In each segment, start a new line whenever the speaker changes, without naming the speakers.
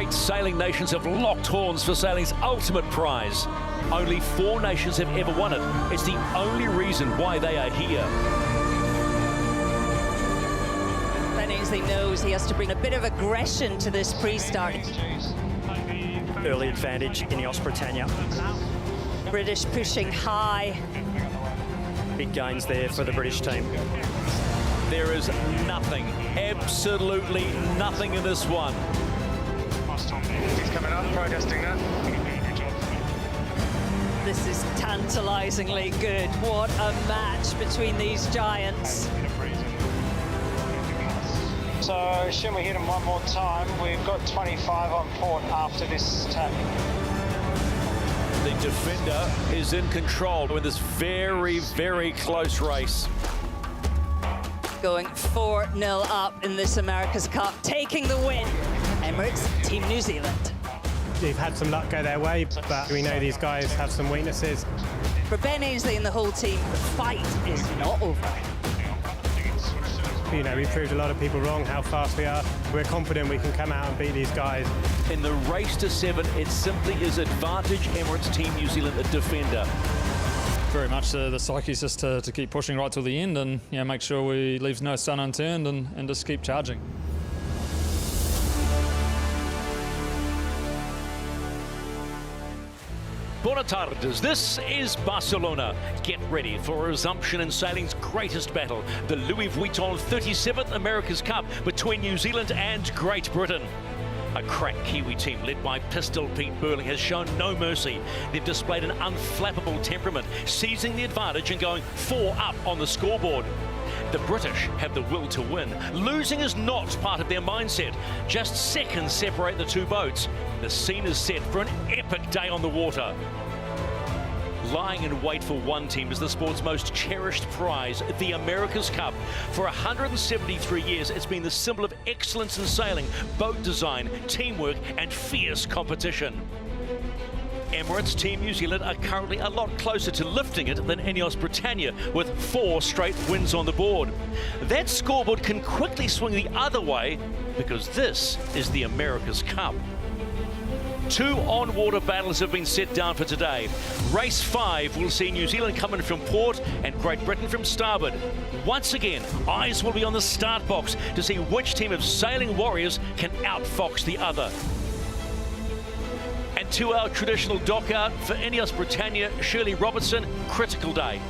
great sailing nations have locked horns for sailing's ultimate prize. Only 4 nations have ever won it. It's the only reason why they are here.
Ben Ainsley knows he has to bring a bit of aggression to this pre-start.
Early advantage, INEOS Britannia.
British pushing high.
Big gains there for the British team.
There is nothing, absolutely nothing in this one.
He's coming up, protesting that.
This is tantalisingly good. What a match between these giants.
So, should we hit him one more time? We've got 25 on port after this tap.
The defender is in control in this very, very close race.
Going 4-0 up in this America's Cup, taking the win. Emirates Team New Zealand.
They've had some luck go their way, but we know these guys have some weaknesses.
For Ben Ainsley and the whole team, the fight is not over.
You know, we proved a lot of people wrong how fast we are. We're confident we can come out and beat these guys.
In the race to 7, it simply is advantage Emirates Team New Zealand, a defender.
Very much the psyche is just to keep pushing right till the end and make sure we leave no stone unturned and just keep charging.
Buenas tardes, this is Barcelona. Get ready for a resumption in sailing's greatest battle, the Louis Vuitton 37th America's Cup between New Zealand and Great Britain. A crack Kiwi team led by Pistol Pete Burling has shown no mercy. They've displayed an unflappable temperament, seizing the advantage and going 4 up on the scoreboard. The British have the will to win. Losing is not part of their mindset. Just seconds separate the 2 boats. The scene is set for an epic day on the water. Lying in wait for one team is the sport's most cherished prize, the America's Cup. For 173 years, it's been the symbol of excellence in sailing, boat design, teamwork, and fierce competition. Emirates Team New Zealand are currently a lot closer to lifting it than INEOS Britannia, with 4 straight wins on the board. That scoreboard can quickly swing the other way, because this is the America's Cup. 2 on-water battles have been set down for today. Race 5 will see New Zealand come in from port and Great Britain from starboard. Once again, eyes will be on the start box to see which team of sailing warriors can outfox the other. And to our traditional dock out for INEOS Britannia, Shirley Robertson, critical day.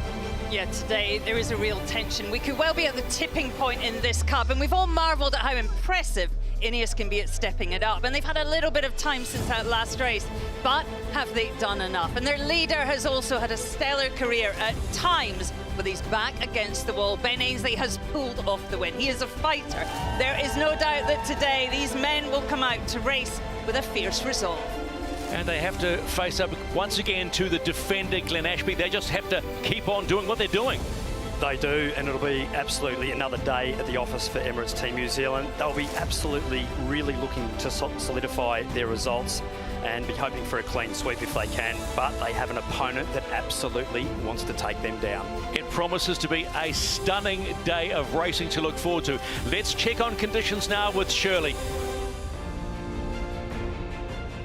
Yeah, today there is a real tension. We could well be at the tipping point in this cup, and we've all marvelled at how impressive INEOS can be at stepping it up. And they've had a little bit of time since that last race, but have they done enough? And their leader has also had a stellar career at times, but he's back against the wall. Ben Ainsley has pulled off the win. He is a fighter. There is no doubt that today these men will come out to race with a fierce resolve.
And they have to face up once again to the defender, Glenn Ashby. They just have to keep on doing what they're doing.
They do, and it'll be absolutely another day at the office for Emirates Team New Zealand. They'll be absolutely really looking to solidify their results and be hoping for a clean sweep if they can, but they have an opponent that absolutely wants to take them down.
It promises to be a stunning day of racing to look forward to. Let's check on conditions now with Shirley.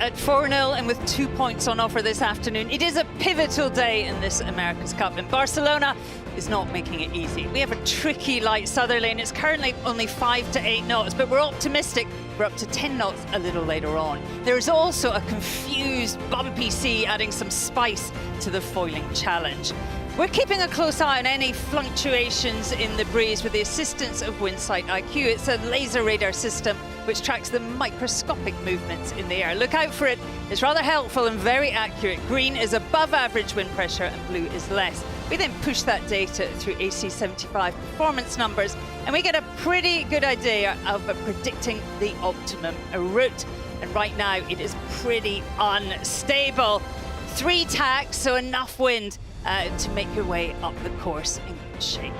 At 4-0 and with 2 points on offer this afternoon, it is a pivotal day in this America's Cup, and Barcelona is not making it easy. We have a tricky light southerly, and it's currently only 5 to 8 knots, but we're optimistic we're up to 10 knots a little later on. There is also a confused, bumpy sea, adding some spice to the foiling challenge. We're keeping a close eye on any fluctuations in the breeze with the assistance of Windsight IQ. It's a laser radar system which tracks the microscopic movements in the air. Look out for it. It's rather helpful and very accurate. Green is above average wind pressure and blue is less. We then push that data through AC75 performance numbers, and we get a pretty good idea of predicting the optimum route. And right now it is pretty unstable. 3 tacks, so enough wind to make your way up the course in good shape.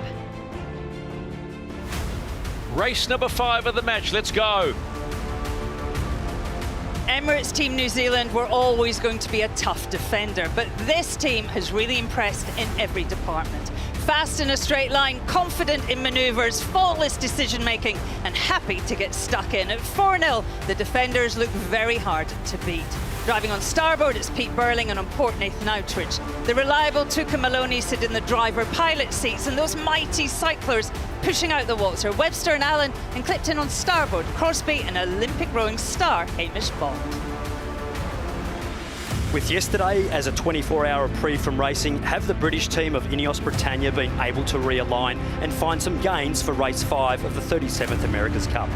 Race number 5 of the match, let's go.
Emirates Team New Zealand were always going to be a tough defender, but this team has really impressed in every department. Fast in a straight line, confident in manoeuvres, faultless decision-making, and happy to get stuck in. At 4-0, the defenders look very hard to beat. Driving on starboard, it's Pete Burling, and on port, Nathan Outridge. The reliable Tuka Maloney sit in the driver-pilot seats, and those mighty cyclers pushing out the water. Webster and Allen, and clipped in on starboard, Crosby and Olympic rowing star Hamish Bond.
With yesterday as a 24-hour reprieve from racing, have the British team of INEOS Britannia been able to realign and find some gains for race 5 of the 37th America's Cup?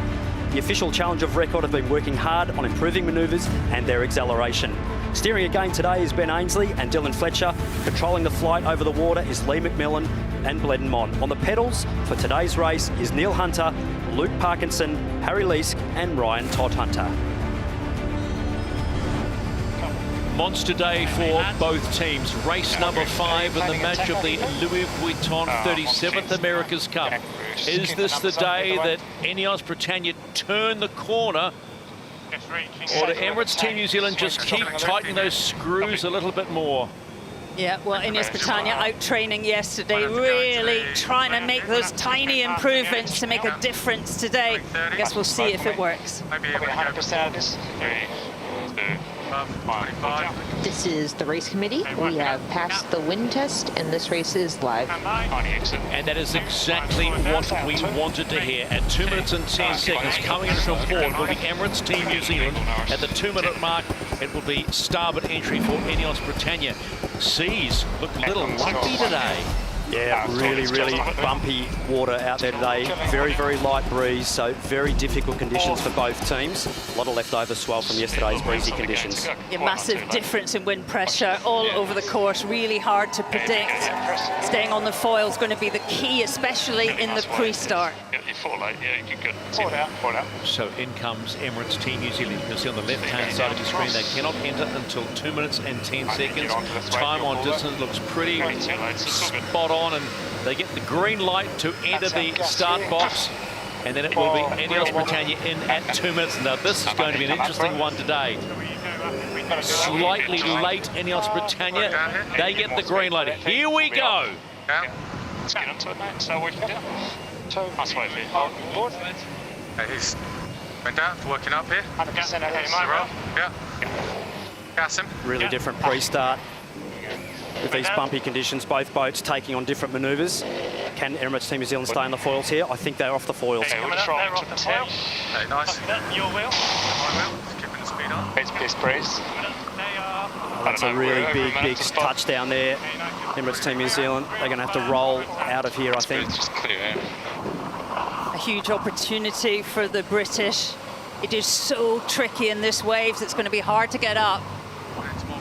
The official challenge of record have been working hard on improving manoeuvres and their acceleration. Steering again today is Ben Ainsley and Dylan Fletcher. Controlling the flight over the water is Lee McMillan and Bledden Mond. On the pedals for today's race is Neil Hunter, Luke Parkinson, Harry Leask and Ryan Todd Hunter.
Monster day for both teams. Race number 5 in the match of the Louis Vuitton 37th America's Cup. Is this the day that INEOS Britannia turn the corner, or do Emirates Team New Zealand just keep tightening those screws a little bit more?
Yeah, well, INEOS Britannia out training yesterday, really trying to make those tiny improvements to make a difference today. I guess we'll see if it works.
Probably 100% of this.
This is the race committee. We have passed the wind test, and this race is live.
And that is exactly what we wanted to hear. At 2 minutes and 10 seconds, coming in from port will be Emirates Team New Zealand. At the 2-minute mark, it will be starboard entry for INEOS Britannia. Seas look a little lumpy today.
Yeah, really bumpy water out there today. Very, very light breeze, so very difficult conditions for both teams. A lot of leftover swell from yesterday's breezy conditions.
A massive difference in wind pressure all over the course, really hard to predict. Staying on the foil is going to be the key, especially in the pre-start.
So in comes Emirates Team New Zealand. You can see on the left-hand side of your screen, they cannot enter until 2 minutes and 10 seconds. Time on distance looks pretty spot on, and they get the green light to enter the start box, and then it will be INEOS Britannia in at 2 minutes. Now this is going to be an interesting one today. Slightly late INEOS Britannia, they get the green light. Here we go.
Let's get into it, mate. So we can do. Nice way for you. Board.
He's went down, working up here.
100% of this.
Yeah. Gas him.
Really different pre-start. With these bumpy conditions, both boats taking on different manoeuvres. Can Emirates Team New Zealand stay on the foils here? I think they're off the foils.
Okay, we'll try to the tail.
Okay, nice.
Your wheel.
My wheel. Keeping the speed on.
It's piss breeze.
That's a really big touchdown there. Emirates Team New Zealand, they're going to have to roll out of here, I think.
Just clear air.
A huge opportunity for the British. It is so tricky in this waves, it's going to be hard to get up.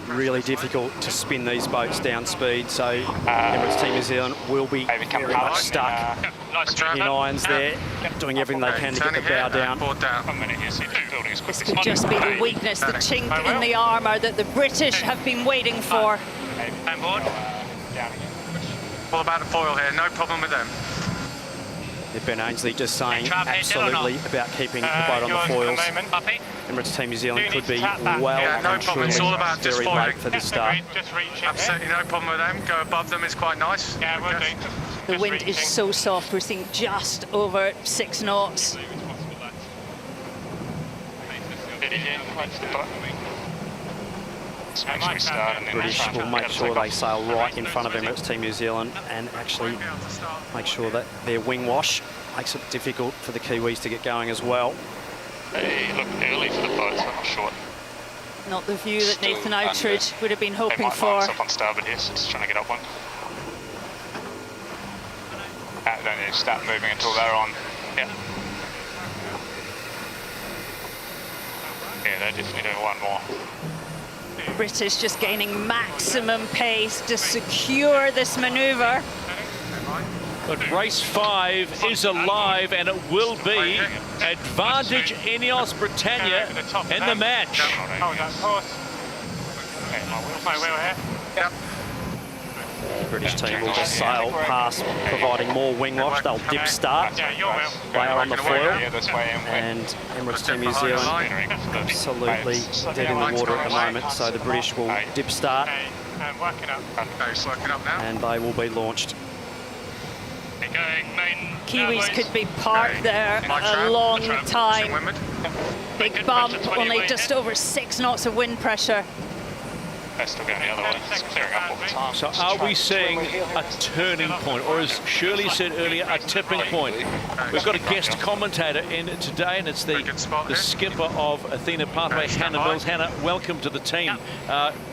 Really difficult to spin these boats down speed, so Emirates Team New Zealand will be very much stuck in irons there, doing everything they can to get the bow down.
This could just be the weakness, the chink in the armour that the British have been waiting for.
All about the foil here, no problem with them.
Ben Ainsley just saying absolutely about keeping the boat on the foils. Emirates Team New Zealand could be well and truly very late for this start.
Absolutely no problem with them. Go above them is quite nice.
The wind is so soft, we're seeing just over 6 knots.
British will make sure they sail right in front of Emirates Team New Zealand and actually make sure that their wing wash makes it difficult for the Kiwis to get going as well.
They look early for the boats, I'm not sure.
Not the view that Nathan Outridge would have been hoping
They might
for.
line us up on starboard here, so just trying to get up one. Don't need to start moving until they're on. Yeah. Yeah, they definitely do one more.
British just gaining maximum pace to secure this manoeuvre.
But race 5 is alive, and it will be advantage INEOS Britannia in the match.
My wheel here.
Yep.
The British team will just sail past, providing more wing wash. They'll dip start.
Yeah, your wheel.
They are on the foil.
Yeah, this way
And Emirates Team New Zealand absolutely dead in the water at the moment, so the British will dip start
working up.
Okay, it's working up now.
and they will be launched.
Kiwis could be parked there a long time. Big bump, only just over 6 knots of wind pressure.
They're still going the other way. It's clearing up all the time.
So are we seeing a turning point, or as Shirley said earlier, a tipping point? We've got a guest commentator in today, and it's the skipper of Athena Pathway, Hannah Mills. Hannah, welcome to the team.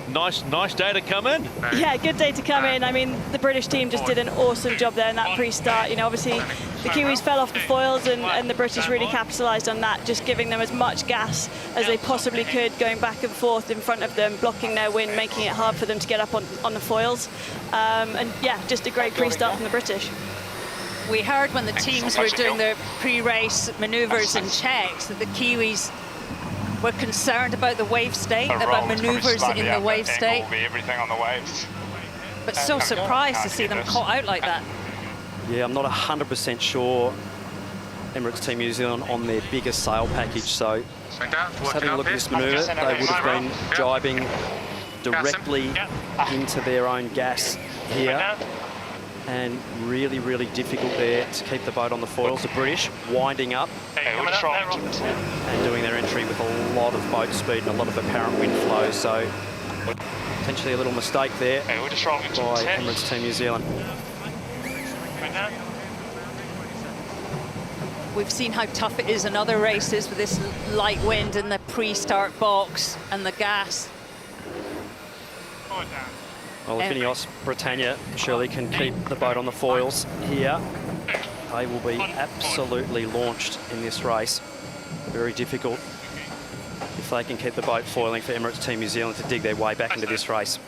Nice day to come in.
Yeah, good day to come in. I mean, the British team just did an awesome job there in that pre-start. You know, obviously the Kiwis fell off the foils, and the British really capitalised on that, just giving them as much gas as they possibly could, going back and forth in front of them, blocking their wind, making it hard for them to get up on the foils. And yeah, just a great pre-start from the British.
We heard when the teams were doing their pre-race manoeuvres and checks that the Kiwis were concerned about the wave state, about manoeuvres in the wave state.
Everything on the waves.
But so surprised to see them caught out like that.
Yeah, I'm not 100% sure Emirates Team New Zealand on their biggest sail package, so just having a look at this manoeuvre, they would have been jibing directly into their own gas here, and really difficult there to keep the boat on the foils. The British winding up and doing their entry with a lot of boat speed and a lot of apparent wind flow, so potentially a little mistake there by Emirates Team New Zealand.
We've seen how tough it is in other races with this light wind in the pre-start box and the gas.
Well, if INEOS Britannia surely can keep the boat on the foils here, they will be absolutely launched in this race. Very difficult if they can keep the boat foiling for Emirates Team New Zealand to dig their way back into this race.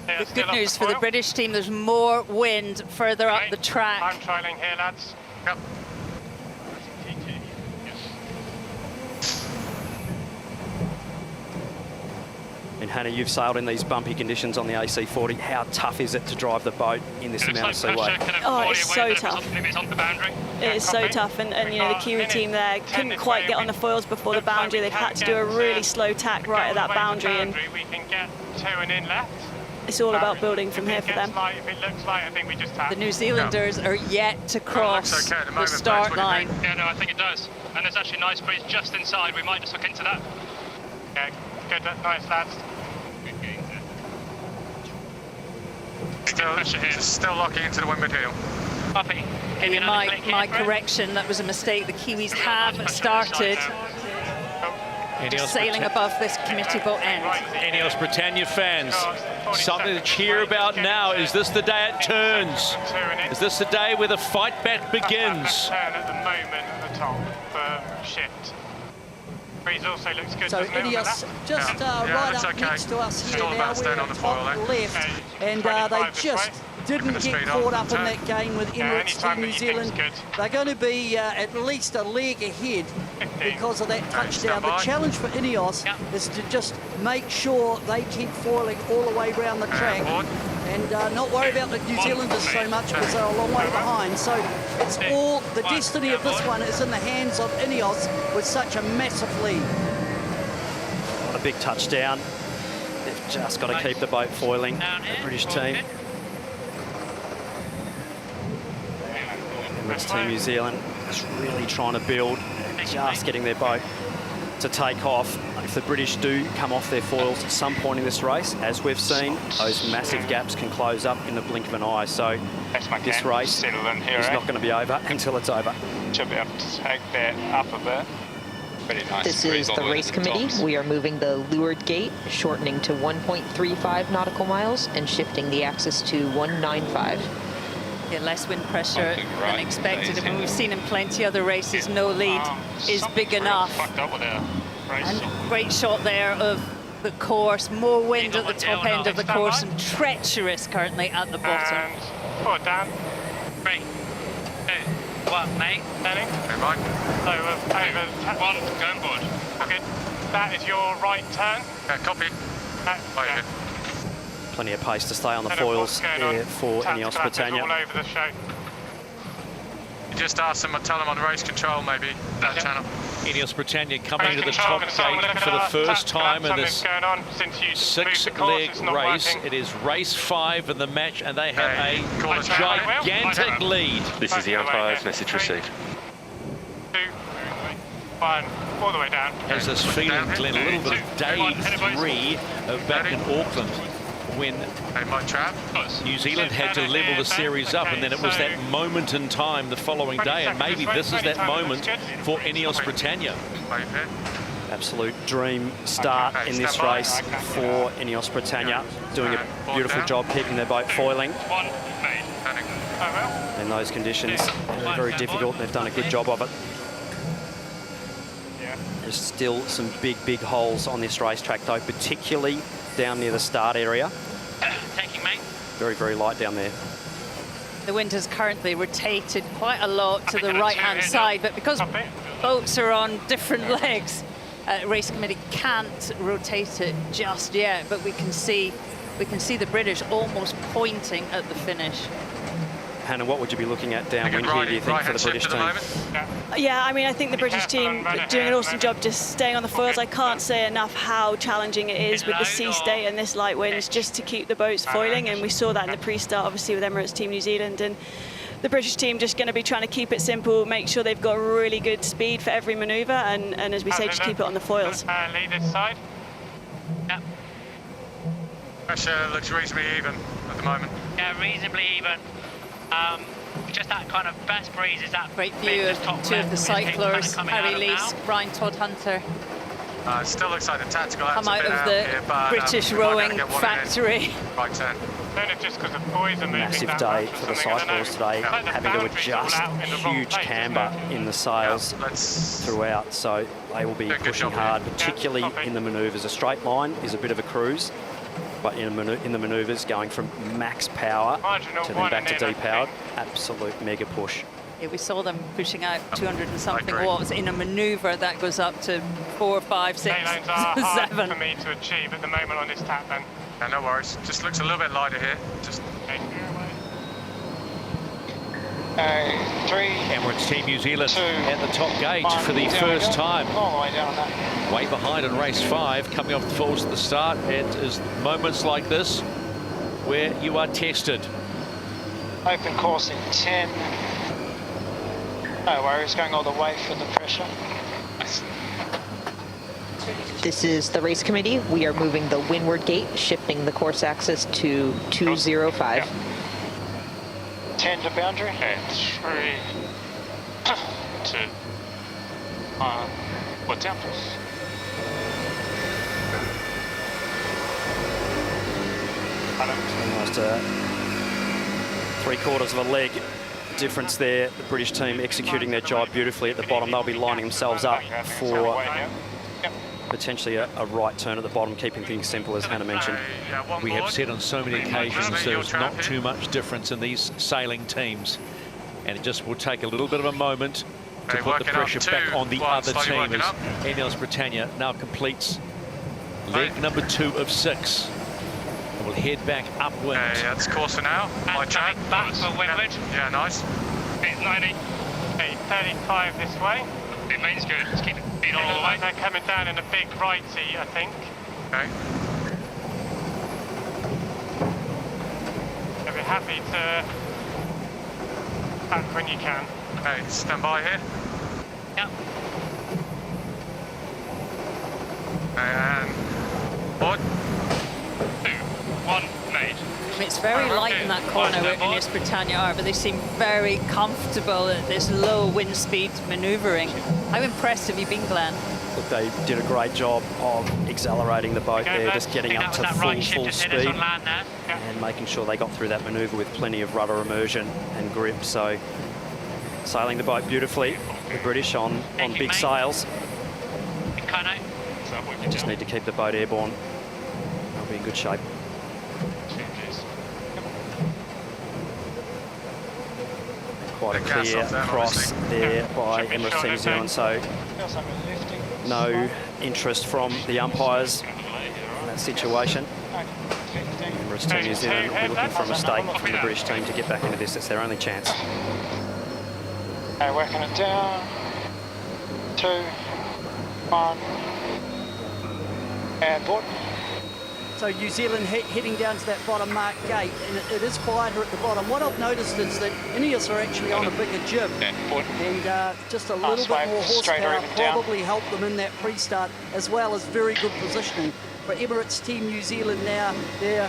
The good news for the British team, there's more wind further up the track.
I'm trialing here, lads. Yep.
And Hannah, you've sailed in these bumpy conditions on the AC40. How tough is it to drive the boat in this amount of seaway?
Oh, it's so tough. It is so tough, and you know, the Kiwi team there couldn't quite get on the foils before the boundary. They've had to do a really slow tack right at that boundary, and it's all about building from here for them.
The New Zealanders are yet to cross the start line.
Yeah, no, I think it does. And there's actually a nice breeze just inside. We might just look into that. Yeah, good, nice, lads. Still locking into the windward heel. Copy.
My correction, that was a mistake. The Kiwis have started just sailing above this committee boat end.
INEOS Britannia fans, something to cheer about now. Is this the day it turns? Is this the day where the fight back begins?
Turn at the moment at the top for shift. Breeze also looks good.
So INEOS just right up next to us here now. We're on the top left, and they just didn't get caught up in that game with Emirates Team New Zealand. They're going to be at least a leg ahead because of that touchdown. The challenge for INEOS is to just make sure they keep foiling all the way around the track and not worry about the New Zealanders so much because they're a long way behind. So it's all, the destiny of this one is in the hands of INEOS with such a massive lead.
A big touchdown. They've just got to keep the boat foiling, the British team. Emirates Team New Zealand is really trying to build, just getting their boat to take off. If the British do come off their foils at some point in this race, as we've seen, those massive gaps can close up in the blink of an eye. So this race is not going to be over until it's over.
Should be able to take that up a bit. Nice.
This is the race committee. We are moving the leeward gate, shortening to 1.35 nautical miles and shifting the axis to 195.
Yeah, less wind pressure than expected. I mean, we've seen in plenty other races, no lead is big enough. And great shot there of the course. More wind at the top end of the course and treacherous currently at the bottom.
Forward down. 3, 2, 1, mate. Turning. Right. Over. 1, going board. Okay. That is your right turn. Copy. Right.
Plenty of pace to stay on the foils here for INEOS Britannia.
All over the show. You just ask them, tell them on race control maybe, that channel.
INEOS Britannia coming to the top gate for the first time in this 6-leg race. It is race 5 in the match, and they have a gigantic lead.
This is the umpire's message received.
2, 1, all the way down.
Has this feeling, Glenn, a little bit of day 3 of back in Auckland, when New Zealand had to level the series up, and then it was that moment in time the following day, and maybe this is that moment for INEOS Britannia.
Absolute dream start in this race for INEOS Britannia, doing a beautiful job keeping their boat foiling. In those conditions, they're very difficult, and they've done a good job of it. There's still some big holes on this racetrack, though, particularly down near the start area. Very light down there.
The wind has currently rotated quite a lot to the right-hand side, but because boats are on different legs, race committee can't rotate it just yet. But we can see the British almost pointing at the finish.
Hannah, what would you be looking at downwind here, do you think, for the British team?
Yeah, I mean, I think the British team doing an awesome job just staying on the foils. I can't say enough how challenging it is with the sea state and this light winds just to keep the boats foiling, and we saw that in the pre-start, obviously, with Emirates Team New Zealand. And the British team just going to be trying to keep it simple, make sure they've got really good speed for every manoeuvre, and as we say, just keep it on the foils.
Lead this side. Yep.
Pressure looks reasonably even at the moment.
Yeah, reasonably even. Just that kind of best breeze is that
great view of two of the cyclers, Harry Lees, Brian Todd Hunter.
Still looks like the tactical
come out of the British rowing factory.
Right turn.
Massive day for the cyclists today, having to adjust huge camber in the sails throughout, so they will be pushing hard, particularly in the manoeuvres. A straight line is a bit of a cruise, but in the manoeuvres, going from max power to then back to depowered, absolute mega push.
Yeah, we saw them pushing out 200 and something watts in a manoeuvre that goes up to 4, 5, 6, 7.
For me to achieve at the moment on this tap, then.
Yeah, no worries. Just looks a little bit lighter here. Just.
3.
Emirates Team New Zealand
2,
at the top gate for the first time.
Long way down that.
Way behind in race 5, coming off the falls at the start. It is moments like this where you are tested.
Open course in 10. No worries, going all the way for the pressure.
This is the race committee. We are moving the windward gate, shifting the course axis to 205.
10 to boundary.
And 3, 2, 1. What's down?
Almost 3/4 of a leg difference there. The British team executing their job beautifully at the bottom. They'll be lining themselves up for potentially a right turn at the bottom, keeping things simple, as Hannah mentioned.
We have said on so many occasions there's not too much difference in these sailing teams, and it just will take a little bit of a moment to put the pressure back on the other team, as INEOS Britannia now completes leg number 2 of 6. And we'll head back upwind.
Yeah, that's course for now. My track.
Back for windward.
Yeah, nice.
90. 35 this way.
It means good. Just keep it feet on all the way.
They're coming down in a big righty, I think.
Okay.
They'll be happy to back when you can.
Okay, stand by here.
Yep.
And board.
2, 1, made.
It's very light in that corner where INEOS Britannia are, but they seem very comfortable at this low wind speed manoeuvring. How impressed have you been, Glenn?
Look, they did a great job of accelerating the boat there, just getting up to full speed and making sure they got through that manoeuvre with plenty of rudder immersion and grip. So sailing the boat beautifully, the British on big sails. You just need to keep the boat airborne. They'll be in good shape. Quite a clear cross there by Emirates Team New Zealand, so no interest from the umpires in that situation. Emirates Team New Zealand will be looking for a mistake from the British team to get back into this. It's their only chance.
Okay, working it down. 2. 1. And port.
So New Zealand heading down to that bottom marked gate, and it is quieter at the bottom. What I've noticed is that INEOS are actually on a bigger jib, and just a little bit more horsepower probably helped them in that pre-start, as well as very good positioning. For Emirates Team New Zealand now, their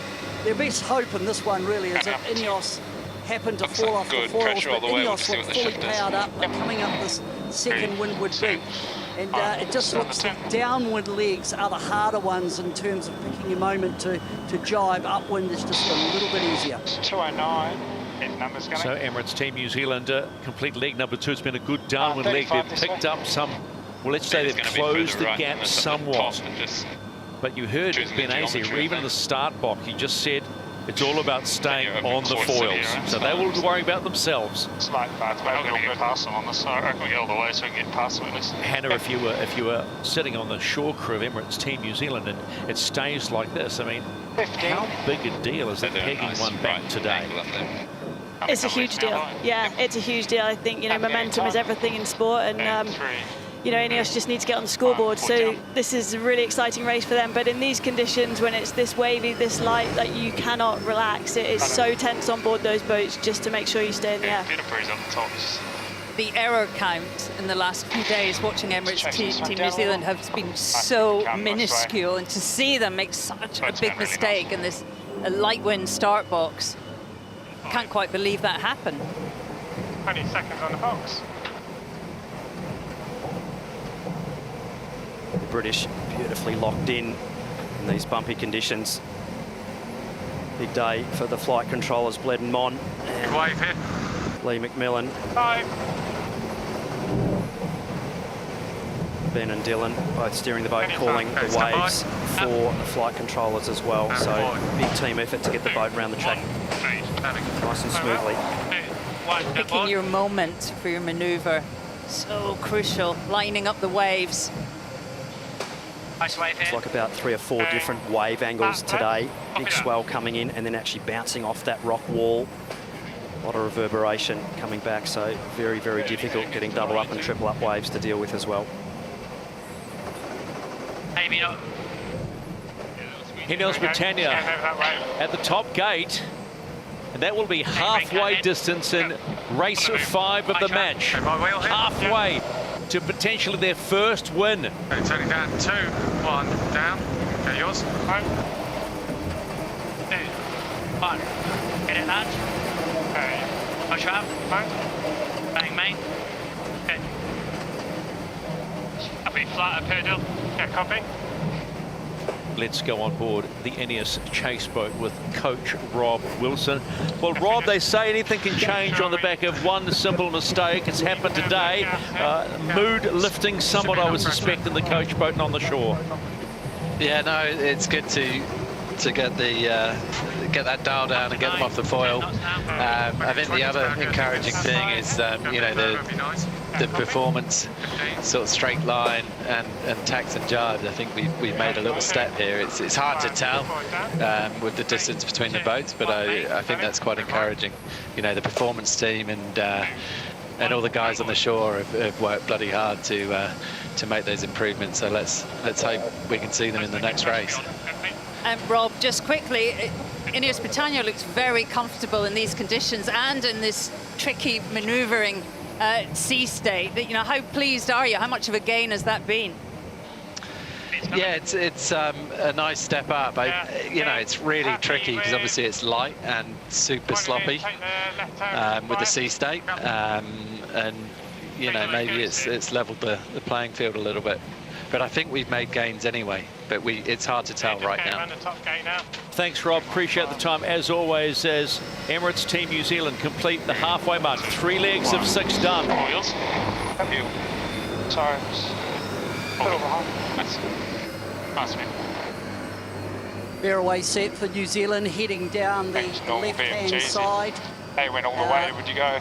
best hope in this one really is if INEOS happen to fall off the foils, but INEOS look fully powered up, coming up this second windward beat. And it just looks like downward legs are the harder ones in terms of picking your moment to jibe. Upwind is just a little bit easier.
209. Numbers going.
So Emirates Team New Zealand, complete leg number 2. It's been a good downward leg. They've picked up some, well, let's say they've closed the gap somewhat. But you heard Ben Azy, even in the start block, he just said it's all about staying on the foils. So they will be worrying about themselves.
It's like that. We're not going to get past them on this side. I reckon we get all the way so we can get past them at least.
Hannah, if you were sitting on the shore crew of Emirates Team New Zealand and it stays like this, I mean,
15.
how big a deal is it pegging one back today?
It's a huge deal. Yeah, it's a huge deal. I think, you know, momentum is everything in sport, and you know, INEOS just need to get on the scoreboard. So this is a really exciting race for them. But in these conditions, when it's this wavy, this light, like, you cannot relax. It is so tense on board those boats just to make sure you stay in the air.
The error count in the last few days watching Emirates Team New Zealand has been so minuscule, and to see them make such a big mistake in this light wind start box, can't quite believe that happened.
20 seconds on the box.
The British beautifully locked in these bumpy conditions. Big day for the flight controllers, Bled and Mon.
Good wave here.
Lee McMillan.
5.
Ben and Dylan both steering the boat, calling the waves for the flight controllers as well. So big team effort to get the boat around the track nice and smoothly.
Picking your moment for your manoeuvre, so crucial. Lining up the waves.
Nice wave here.
It's like about 3 or 4 different wave angles today. Big swell coming in and then actually bouncing off that rock wall. A lot of reverberation coming back, so very, very difficult getting double up and triple up waves to deal with as well.
Maybe not.
INEOS Britannia at the top gate, and that will be halfway distance in race 5 of the match. Halfway to potentially their first win.
It's only down 2, 1 down. Okay, yours. 2,
1. Get it, lads.
Okay.
Push up. Bang, main.
Okay. I'll be flat up here, Dill. Yeah, copy.
Let's go on board the INEOS chase boat with coach Rob Wilson. Well, Rob, they say anything can change on the back of one simple mistake. It's happened today. Mood lifting somewhat, I would suspect, in the coach boat and on the shore.
Yeah, no, it's good to get the get that dial down and get them off the foil. I think the other encouraging thing is you know, the performance, sort of straight line and tacks and jibes. I think we've made a little step here. It's hard to tell with the distance between the boats, but I think that's quite encouraging. You know, the performance team and all the guys on the shore have worked bloody hard to make those improvements. So let's hope we can see them in the next race.
Rob, just quickly, INEOS Britannia looks very comfortable in these conditions and in this tricky manoeuvring sea state. You know, how pleased are you? How much of a gain has that been?
Yeah, it's a nice step up. You know, it's really tricky because obviously it's light and super sloppy with the sea state, and you know, maybe it's leveled the playing field a little bit. But I think we've made gains anyway, but it's hard to tell right now.
Thanks, Rob. Appreciate the time, as always, as Emirates Team New Zealand complete the halfway mark. 3 legs of 6 done.
Have you? Sorry.
Nice.
Fairway set for New Zealand, heading down the left-hand side.
They went all the way, would you go?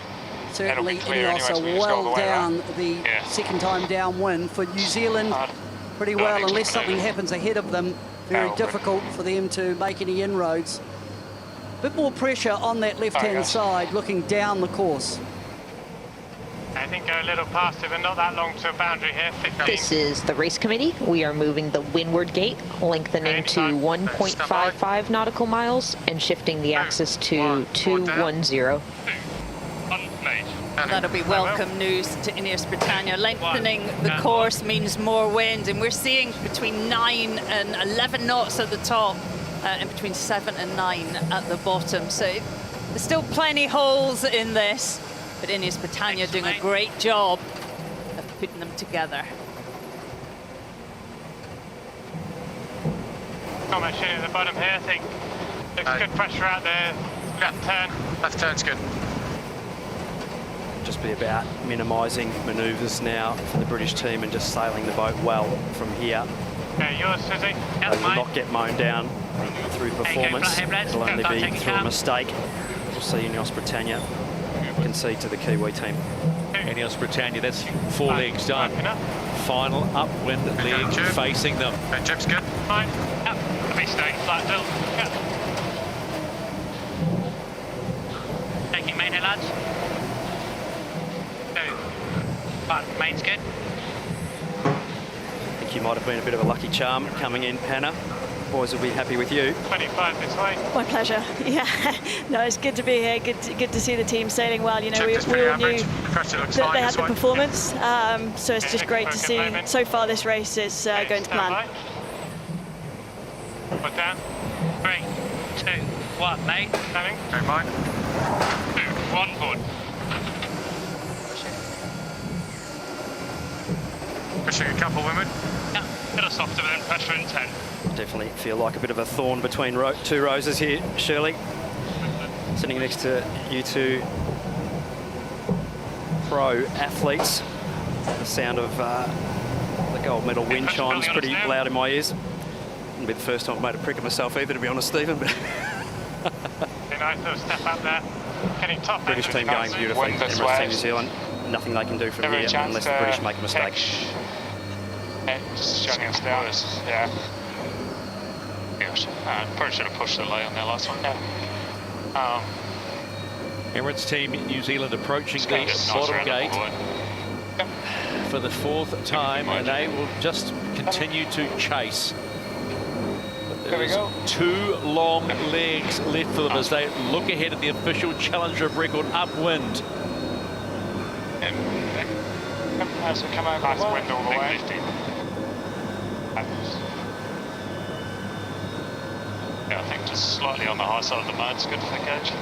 Certainly INEOS are well down the second time downwind. For New Zealand, pretty well, unless something happens ahead of them, very difficult for them to make any inroads. A bit more pressure on that left-hand side, looking down the course.
And think go a little past it, but not that long to a boundary here. 15.
This is the race committee. We are moving the windward gate, lengthening to 1.55 nautical miles and shifting the axis to 210.
That'll be welcome news to INEOS Britannia. Lengthening the course means more wind, and we're seeing between 9 and 11 knots at the top and between 7 and 9 at the bottom. So there's still plenty holes in this, but INEOS Britannia doing a great job of putting them together.
Not much in at the bottom here, I think. There's good pressure out there. Left turn.
Left turn's good. Just be about minimising manoeuvres now for the British team and just sailing the boat well from here.
Okay, yours, Susie.
They will not get mown down through performance. It'll only be through a mistake. We'll see INEOS Britannia concede to the Kiwi team.
INEOS Britannia, that's 4 legs done. Final upwind leg facing them.
Jib's good. Fine. Yep. Be staying flat still. Yep.
Taking main here, lads. Main's good.
I think you might have been a bit of a lucky charm coming in, Hannah. Boys will be happy with you.
25 this way.
My pleasure. Yeah, no, it's good to be here. Good to see the team sailing well. You know, we all knew that they had the performance, so it's just great to see. So far, this race is going to plan.
Put down.
3, 2, 1, mate.
Standing.
Okay, Mike.
2, 1, board.
Pushing a couple, women.
Yeah, a bit of softer than pressure in 10.
Definitely feel like a bit of a thorn between two roses here, Shirley. Sitting next to you two pro athletes. The sound of the gold medal wind chimes pretty loud in my ears. Wouldn't be the first time I've made a prick of myself either, to be honest, Stephen. But
nice little step up there. Getting top.
British team going beautifully. Emirates Team New Zealand, nothing they can do from here unless the British make a mistake.
Just shutting us down. Yeah. Probably should have pushed the lay on their last one.
Emirates Team New Zealand approaching the bottom gate for the 4th time, and they will just continue to chase. But there's 2 long legs left for them as they look ahead at the official Challenger of Record upwind.
As we come over
nice wind all the way.
Yeah, I think just slightly on the high side of the mode's good for gauge.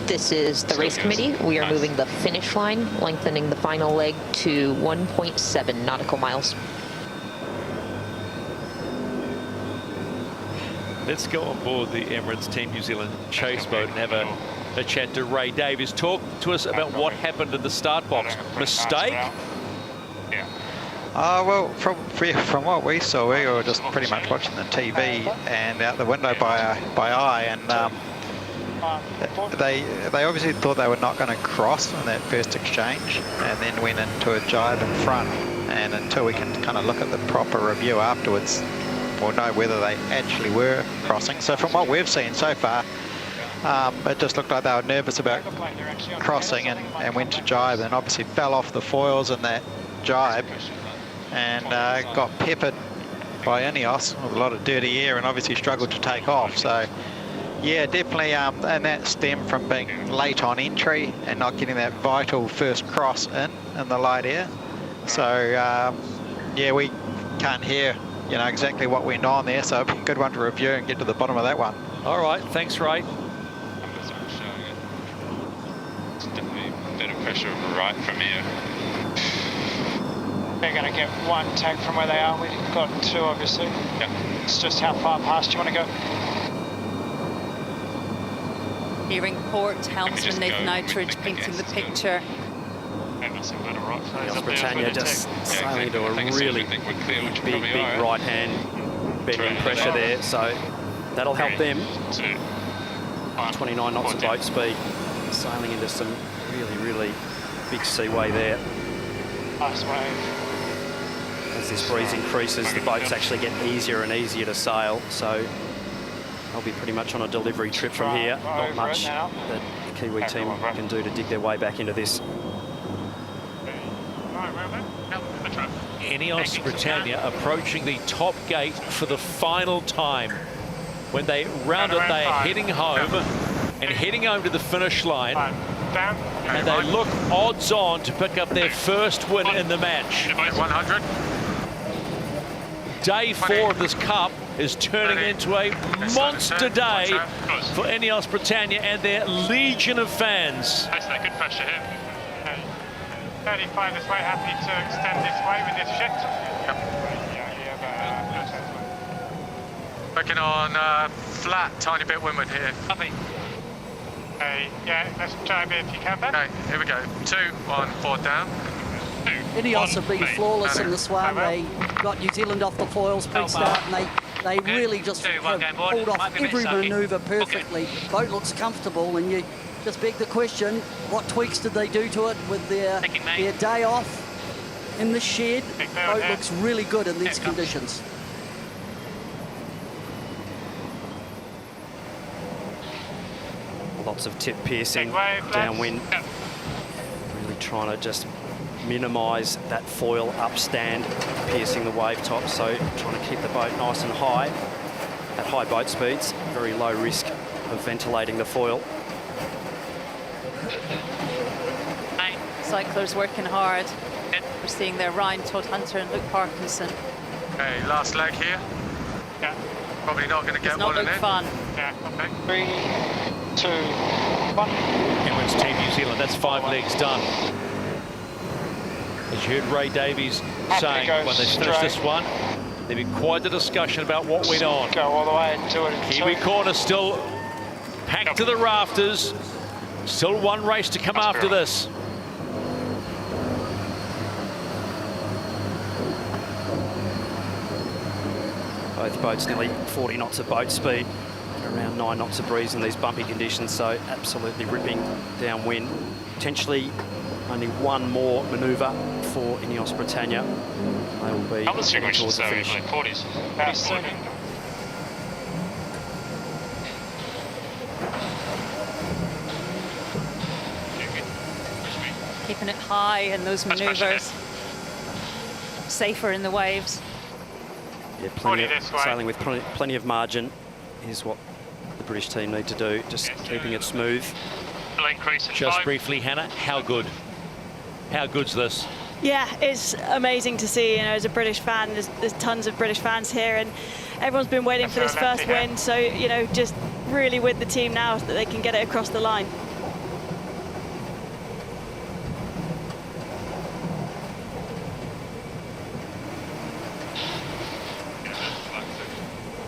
This is the race committee. We are moving the finish line, lengthening the final leg to 1.7 nautical miles.
Let's go on board the Emirates Team New Zealand chase boat and have a chat to Ray Davies. Talk to us about what happened in the start box. Mistake?
Well, from what we saw, we were just pretty much watching the TV and out the window by eye, and they obviously thought they were not going to cross in that first exchange, and then went into a jibe in front. And until we can kind of look at the proper review afterwards, we'll know whether they actually were crossing. So from what we've seen so far, it just looked like they were nervous about crossing and went to jibe, and obviously fell off the foils in that jibe. And got peppered by INEOS with a lot of dirty air, and obviously struggled to take off. So yeah, definitely, and that stemmed from being late on entry and not getting that vital first cross in the light air. So yeah, we can't hear exactly what went on there, so it'd be a good one to review and get to the bottom of that one.
All right, thanks, Ray.
It's definitely better pressure right from here.
They're going to get 1 tag from where they are. We've got 2, obviously.
Yeah.
It's just how far past you want to go.
Nearing port, helmsman Nathan Outridge painting the picture.
INEOS Britannia just sailing into a really big right hand bending pressure there, so that'll help them. 29 knots of boat speed, sailing into some really big seaway there.
Nice wave.
As this breeze increases, the boats actually get easier and easier to sail, so they'll be pretty much on a delivery trip from here. Not much that the Kiwi team can do to dig their way back into this.
INEOS Britannia approaching the top gate for the final time. When they round it, they are heading home and heading home to the finish line. And they look odds on to pick up their first win in the match.
100.
Day 4 of this cup is turning into a monster day for INEOS Britannia and their legion of fans.
Good pressure here. 35 this way, happy to extend this way with this shift.
Working on flat, tiny bit windward here.
Copy. Yeah, let's try a bit if you can, Ben.
Okay, here we go. 2, 1, 4 down.
INEOS have been flawless in this one. They got New Zealand off the foils pre-start, and they really just have pulled off every manoeuvre perfectly. Boat looks comfortable, and you just beg the question, what tweaks did they do to it with their day off in the shed? Boat looks really good in these conditions.
Lots of tip piercing, downwind. Really trying to just minimise that foil upstand, piercing the wave top. So trying to keep the boat nice and high at high boat speeds. Very low risk of ventilating the foil.
Cyclers working hard. We're seeing there Ryan Todd Hunter and Luke Parkinson.
Okay, last leg here.
Yeah.
Probably not going to get one in it.
Fun.
Yeah, okay.
3, 2, 1.
Emirates Team New Zealand, that's 5 legs done. As you heard Ray Davies saying when they finished this one, there'd be quite a discussion about what went on.
Go all the way into it.
Kiwi corner still packed to the rafters. Still one race to come after this.
Both boats nearly 40 knots of boat speed, around 9 knots of breeze in these bumpy conditions, so absolutely ripping downwind. Potentially only one more manoeuvre for INEOS Britannia. They will be towards the finish.
40s.
Keeping it high in those manoeuvres. Safer in the waves.
Yeah, sailing with plenty of margin is what the British team need to do, just keeping it smooth.
Just briefly, Hannah, how good? How good's this?
Yeah, it's amazing to see. You know, as a British fan, there's tons of British fans here, and everyone's been waiting for this first win. So, you know, just really with the team now that they can get it across the line.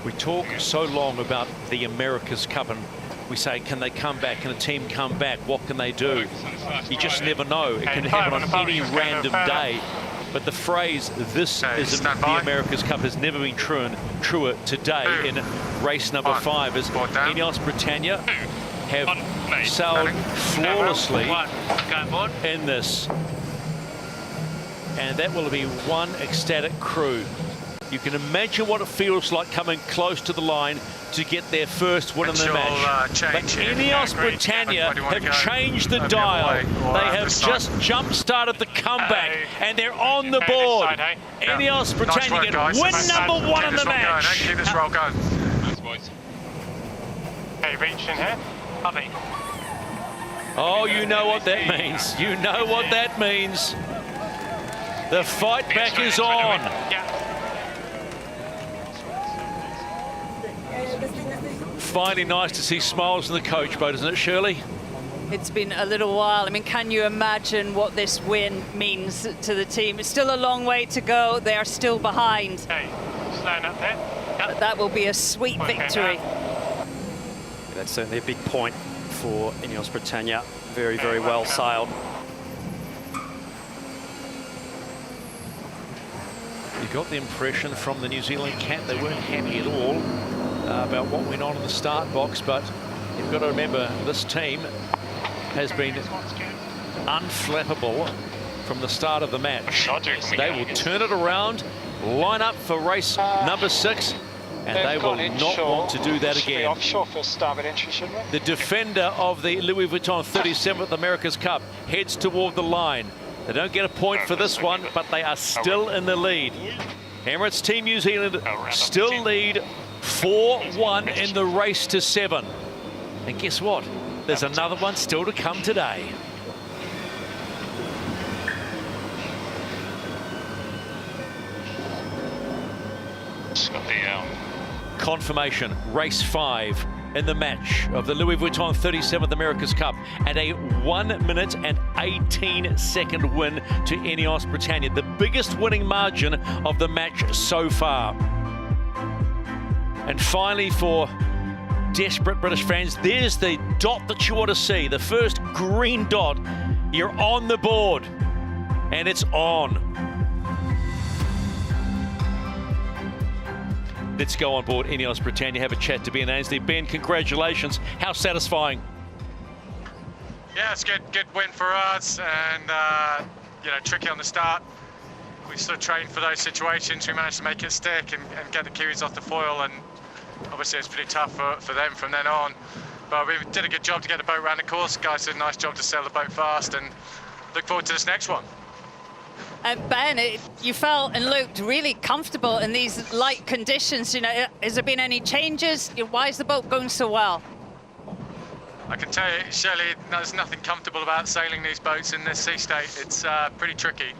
We talk so long about the America's Cup and we say, can they come back? Can a team come back? What can they do? You just never know. It can happen on any random day. But the phrase, this is the America's Cup, has never been truer today in race number 5 as INEOS Britannia have sailed flawlessly in this. And that will be one ecstatic crew. You can imagine what it feels like coming close to the line to get their first win in the match. But INEOS Britannia have changed the dial. They have just jump-started the comeback, and they're on the board. INEOS Britannia get win number 1 in the match.
Keep this roll going.
Hey, reach in here. Copy.
Oh, you know what that means. You know what that means. The fight back is on. Finally nice to see smiles in the coach boat, isn't it, Shirley?
It's been a little while. I mean, can you imagine what this win means to the team? It's still a long way to go. They are still behind.
Hey, slowing up there.
But that will be a sweet victory.
That's certainly a big point for INEOS Britannia. Very, very well sailed.
You got the impression from the New Zealand camp they weren't happy at all about what went on in the start box, but you've got to remember this team has been unflappable from the start of the match. They will turn it around, line up for race number 6, and they will not want to do that again.
Offshore for starboard entry, shouldn't we?
The defender of the Louis Vuitton 37th America's Cup heads toward the line. They don't get a point for this one, but they are still in the lead. Emirates Team New Zealand still lead 4-1 in the race to 7. And guess what? There's another one still to come today. Confirmation, race 5 in the match of the Louis Vuitton 37th America's Cup, and a 1 minute and 18-second win to INEOS Britannia, the biggest winning margin of the match so far. And finally, for desperate British fans, there's the dot that you want to see, the first green dot. You're on the board, and it's on. Let's go on board INEOS Britannia, have a chat to Ben Ainsley. Ben, congratulations. How satisfying?
Yeah, it's good win for us, and you know, tricky on the start. We sort of trained for those situations. We managed to make it stick and get the Kiwis off the foil, and obviously it's pretty tough for them from then on. But we did a good job to get the boat around the course. Guys did a nice job to sail the boat fast, and look forward to this next one.
Ben, you felt and looked really comfortable in these light conditions. You know, has there been any changes? Why is the boat going so well?
I can tell you, Shelley, there's nothing comfortable about sailing these boats in this sea state. It's pretty tricky.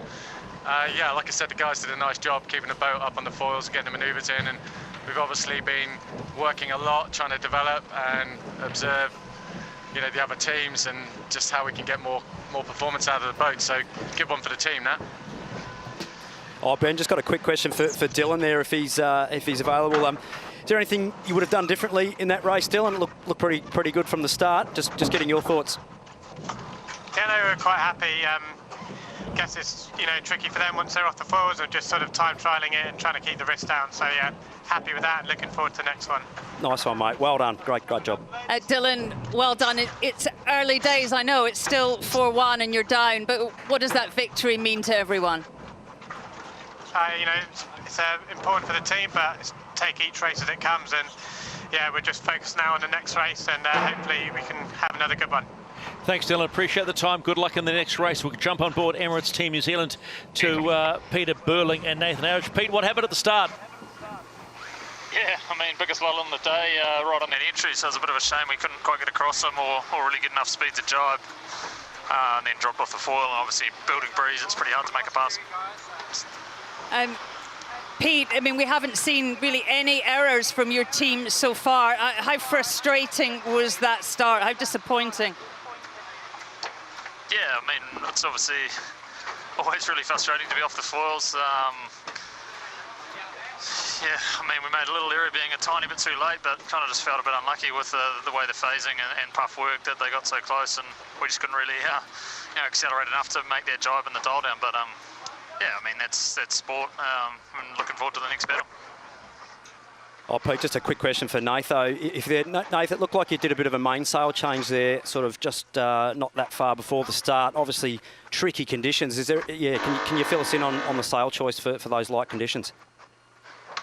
Yeah, like I said, the guys did a nice job keeping the boat up on the foils, getting the manoeuvres in, and we've obviously been working a lot, trying to develop and observe, you know, the other teams and just how we can get more performance out of the boat. So good one for the team now.
Oh, Ben, just got a quick question for Dylan there, if he's available. Is there anything you would have done differently in that race, Dylan? It looked pretty good from the start. Just getting your thoughts.
Yeah, no, we were quite happy. Guess it's, you know, tricky for them once they're off the foils, or just sort of time trialing it and trying to keep the risk down. So yeah, happy with that and looking forward to the next one.
Nice one, mate. Well done. Great job.
Dylan, well done. It's early days, I know. It's still 4-1 and you're down, but what does that victory mean to everyone?
You know, it's important for the team, but take each race as it comes, and yeah, we're just focused now on the next race, and hopefully we can have another good one.
Thanks, Dylan. Appreciate the time. Good luck in the next race. We'll jump on board Emirates Team New Zealand to Peter Burling and Nathan Arridge. Pete, what happened at the start?
Yeah, I mean, biggest lull on the day, right on that entry, so it was a bit of a shame we couldn't quite get across them or really get enough speed to jibe, and then dropped off the foil, and obviously building breeze, it's pretty hard to make a pass.
Pete, I mean, we haven't seen really any errors from your team so far. How frustrating was that start? How disappointing?
Yeah, I mean, it's obviously always really frustrating to be off the foils. Yeah, I mean, we made a little error being a tiny bit too late, but kind of just felt a bit unlucky with the way the phasing and puff worked, that they got so close, and we just couldn't really you know, accelerate enough to make their jibe and the dial down. But yeah, I mean, that's sport. I'm looking forward to the next battle.
Oh, Pete, just a quick question for Nathan. Nathan, it looked like you did a bit of a mainsail change there, sort of just not that far before the start. Obviously, tricky conditions. Is there? Yeah, can you fill us in on the sail choice for those light conditions?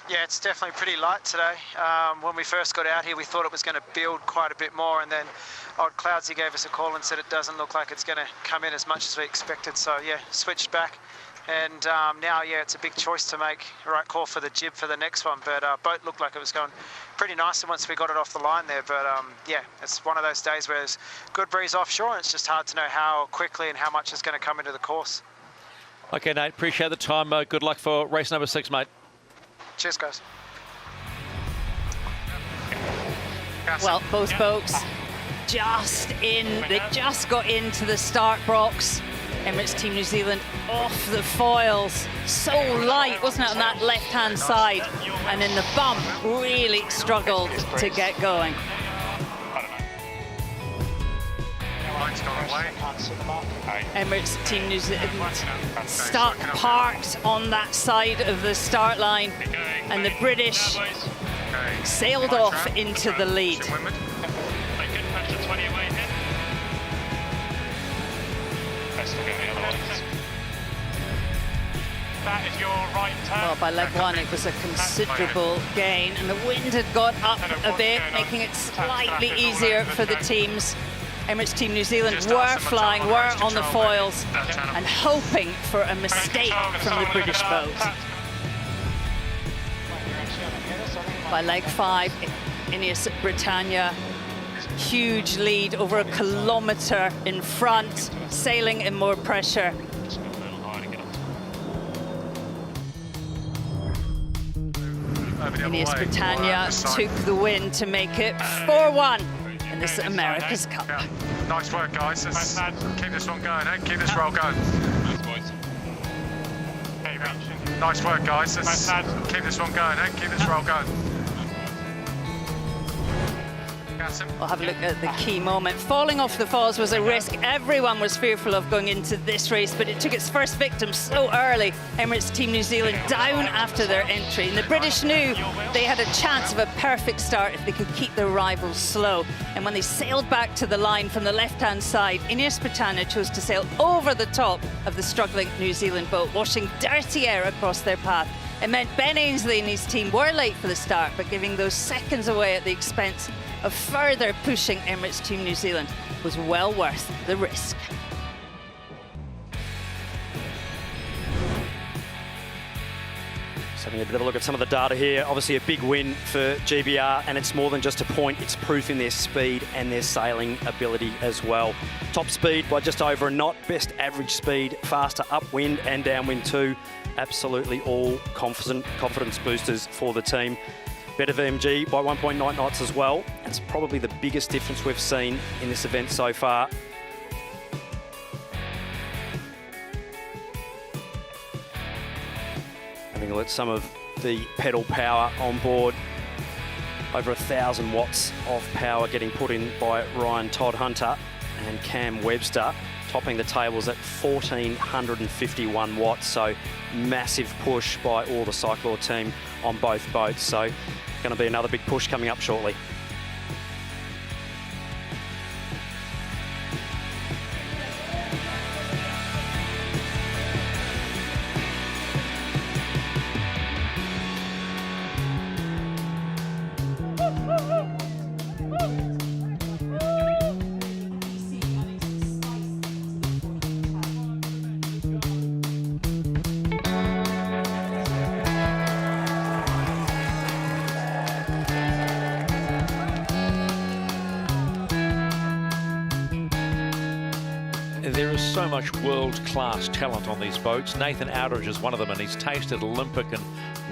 Yeah, it's definitely pretty light today. When we first got out here, we thought it was going to build quite a bit more, and then old Cloudsy gave us a call and said it doesn't look like it's going to come in as much as we expected. So yeah, switched back. And now, yeah, it's a big choice to make the right call for the jib for the next one. But boat looked like it was going pretty nicely once we got it off the line there. But yeah, it's one of those days where there's good breeze offshore, and it's just hard to know how quickly and how much is going to come into the course.
Okay, Nate, appreciate the time. Good luck for race number 6, mate.
Cheers, guys.
Well, both boats just in. They just got into the start box. Emirates Team New Zealand off the foils. So light, wasn't it, on that left-hand side? And in the bump, really struggled to get going. Emirates Team New Zealand stuck parked on that side of the start line, and the British sailed off into the lead.
That is your right turn.
Well, by leg one, it was a considerable gain, and the wind had got up a bit, making it slightly easier for the teams. Emirates Team New Zealand were flying, were on the foils and hoping for a mistake from the British boat. By leg 5, INEOS Britannia, huge lead, over a kilometre in front, sailing in more pressure. INEOS Britannia took the win to make it 4-1 in this America's Cup.
Yeah. Nice work, guys. Let's keep this one going, eh? Keep this roll going. Nice work, guys. Let's keep this one going, eh? Keep this roll going.
We'll have a look at the key moment. Falling off the falls was a risk. Everyone was fearful of going into this race, but it took its first victim so early. Emirates Team New Zealand down after their entry. And the British knew they had a chance of a perfect start if they could keep their rivals slow. And when they sailed back to the line from the left-hand side, INEOS Britannia chose to sail over the top of the struggling New Zealand boat, washing dirty air across their path. It meant Ben Ainsley and his team were late for the start, but giving those seconds away at the expense of further pushing Emirates Team New Zealand was well worth the risk.
So having a bit of a look at some of the data here. Obviously a big win for GBR, and it's more than just a point, it's proof in their speed and their sailing ability as well. Top speed by just over a knot, best average speed, faster upwind and downwind too. Absolutely all confidence boosters for the team. Better VMG by 1.9 knots as well. It's probably the biggest difference we've seen in this event so far. Having a look at some of the pedal power on board. Over 1,000 watts of power getting put in by Ryan Todd Hunter and Cam Webster, topping the tables at 1,451 watts. So massive push by all the Cyclor team on both boats. So going to be another big push coming up shortly.
There is so much world-class talent on these boats. Nathan Outridge is one of them, and he's tasted Olympic and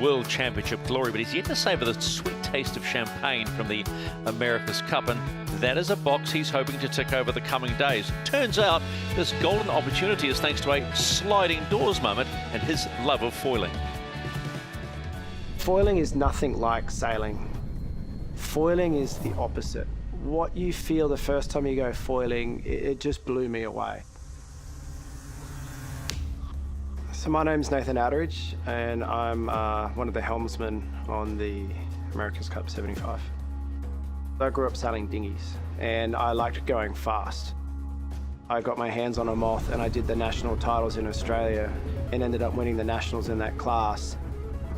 World Championship glory, but he's yet to savour the sweet taste of champagne from the America's Cup, and that is a box he's hoping to tick over the coming days. Turns out this golden opportunity is thanks to a sliding doors moment and his love of foiling.
Foiling is nothing like sailing. Foiling is the opposite. What you feel the first time you go foiling, it just blew me away. So my name's Nathan Outridge, and I'm one of the helmsmen on the America's Cup 75. I grew up sailing dinghies, and I liked going fast. I got my hands on a Moth, and I did the national titles in Australia, and ended up winning the nationals in that class.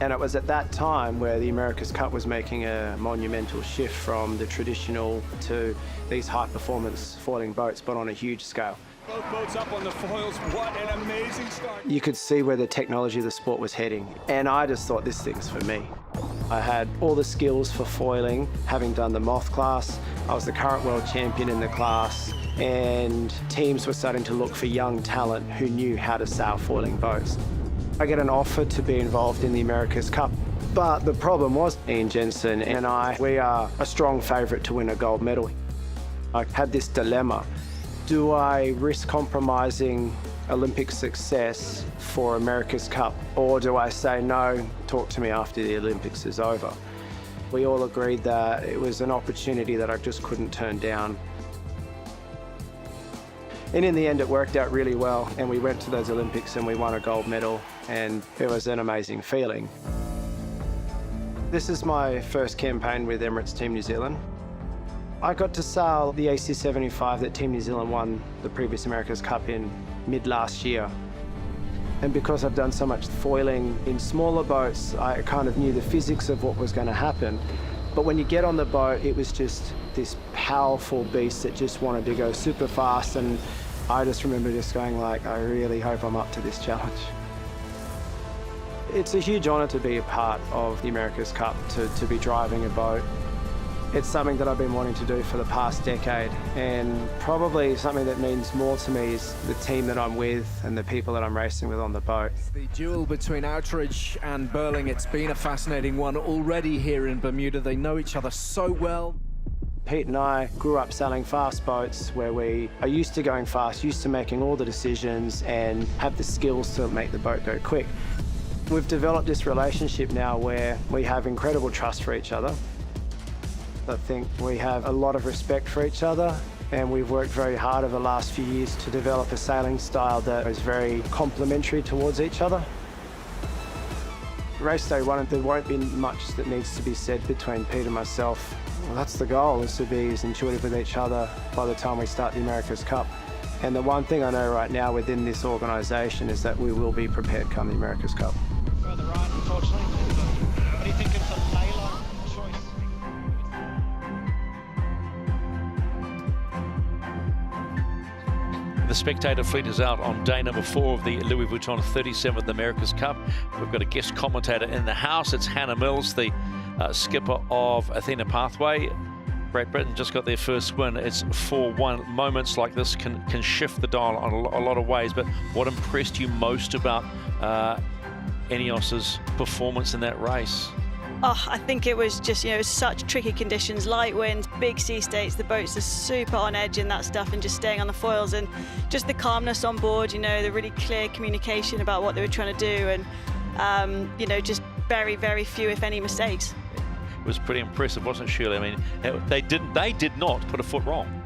And it was at that time where the America's Cup was making a monumental shift from the traditional to these high-performance foiling boats, but on a huge scale.
Both boats up on the foils, what an amazing start.
You could see where the technology of the sport was heading, and I just thought, this thing's for me. I had all the skills for foiling, having done the Moth class. I was the current world champion in the class, and teams were starting to look for young talent who knew how to sail foiling boats. I get an offer to be involved in the America's Cup, but the problem was Ian Jensen and we are a strong favourite to win a gold medal. I had this dilemma. Do I risk compromising Olympic success for America's Cup, or do I say no, talk to me after the Olympics is over? We all agreed that it was an opportunity that I just couldn't turn down. And in the end, it worked out really well, and we went to those Olympics and we won a gold medal, and it was an amazing feeling. This is my first campaign with Emirates Team New Zealand. I got to sail the AC75 that Team New Zealand won the previous America's Cup in mid last year. And because I've done so much foiling in smaller boats, I kind of knew the physics of what was going to happen. But when you get on the boat, it was just this powerful beast that just wanted to go super fast, and I just remember just going like, I really hope I'm up to this challenge. It's a huge honour to be a part of the America's Cup, to be driving a boat. It's something that I've been wanting to do for the past decade, and probably something that means more to me is the team that I'm with and the people that I'm racing with on the boat.
The duel between Outridge and Burling, it's been a fascinating one already here in Bermuda. They know each other so well.
Pete and I grew up sailing fast boats where we are used to going fast, used to making all the decisions and have the skills to make the boat go quick. We've developed this relationship now where we have incredible trust for each other. I think we have a lot of respect for each other, and we've worked very hard over the last few years to develop a sailing style that is very complementary towards each other. Race day one, there won't be much that needs to be said between Pete and myself. Well, that's the goal, is to be as intuitive with each other by the time we start the America's Cup. And the one thing I know right now within this organisation is that we will be prepared come the America's Cup.
Further right, unfortunately. What do you think of the Layla choice?
The spectator fleet is out on day number 4 of the Louis Vuitton 37th America's Cup. We've got a guest commentator in the house. It's Hannah Mills, the skipper of Athena Pathway. Great Britain just got their first win. It's 4-1. Moments like this can shift the dial on a lot of ways. But what impressed you most about INEOS's performance in that race?
Oh, I think it was just, such tricky conditions, light winds, big sea states, the boats are super on edge in that stuff and just staying on the foils, and just the calmness on board, the really clear communication about what they were trying to do, and, just very, very few, if any, mistakes.
It was pretty impressive, wasn't it, Shirley? I mean, they did not put a foot wrong.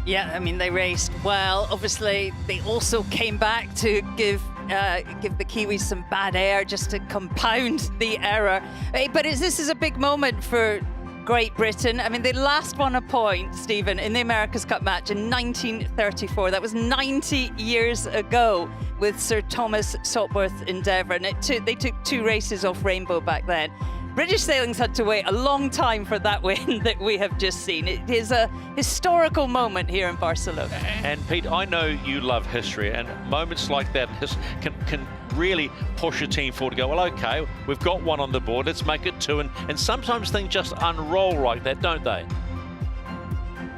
Yeah, I mean, they raced well. Obviously, they also came back to give the Kiwis some bad air just to compound the error. But this is a big moment for Great Britain. I mean, they last won a point, Stephen, in the America's Cup match in 1934. That was 90 years ago with Sir Thomas Sopworth Endeavour. And they took 2 races off Rainbow back then. British sailing's had to wait a long time for that win that we have just seen. It is a historical moment here in Barcelona.
And Pete, I know you love history, and moments like that can really push a team forward to go, well, okay, we've got one on the board, let's make it 2. And sometimes things just unroll like that, don't they?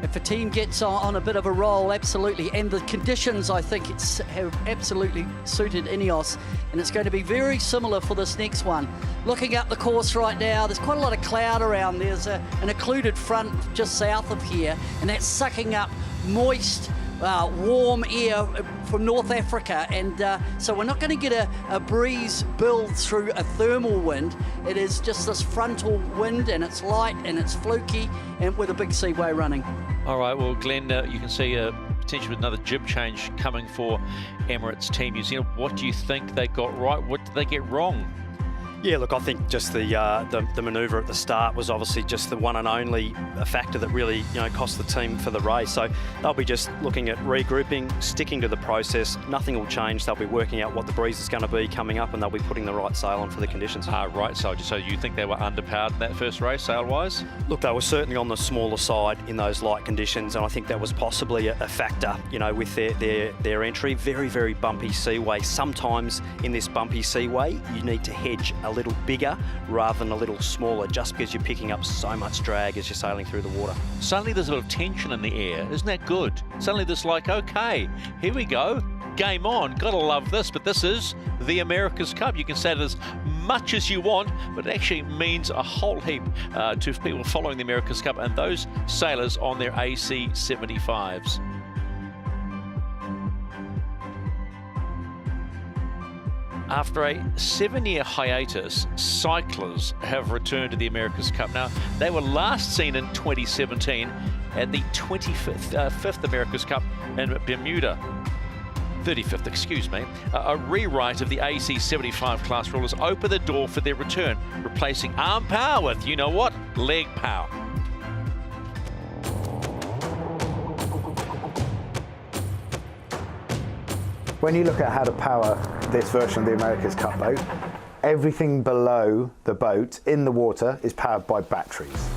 If a team gets on a bit of a roll, absolutely. And the conditions, I think, have absolutely suited INEOS. And it's going to be very similar for this next one. Looking up the course right now, there's quite a lot of cloud around. There's an occluded front just south of here, and that's sucking up moist, warm air from North Africa. And so we're not going to get a breeze build through a thermal wind. It is just this frontal wind, and it's light and it's fluky, and with a big seaway running.
All right, well, Glenn, you can see potentially another jib change coming for Emirates Team New Zealand. What do you think they got right? What did they get wrong?
Yeah, look, I think just the manoeuvre at the start was obviously just the one and only factor that really cost the team for the race. So they'll be just looking at regrouping, sticking to the process. Nothing will change. They'll be working out what the breeze is going to be coming up, and they'll be putting the right sail on for the conditions.
Right, so you think they were underpowered in that first race, sail-wise?
Look, they were certainly on the smaller side in those light conditions, and I think that was possibly a factor, with their entry. Very, very bumpy seaway. Sometimes in this bumpy seaway, you need to hedge a little bigger rather than a little smaller, just because you're picking up so much drag as you're sailing through the water.
Suddenly there's a bit of tension in the air. Isn't that good? Suddenly there's like, okay, here we go, game on, gotta love this. But this is the America's Cup. You can say it as much as you want, but it actually means a whole heap to people following the America's Cup and those sailors on their AC-75s. After a 7-year hiatus, cyclists have returned to the America's Cup. Now, they were last seen in 2017 at the 5th America's Cup in Bermuda. 35th, excuse me. A rewrite of the AC-75 class rule has opened the door for their return, replacing arm power with, you know what, leg power.
When you look at how to power this version of the America's Cup boat, Everything below the boat in the water is powered by batteries.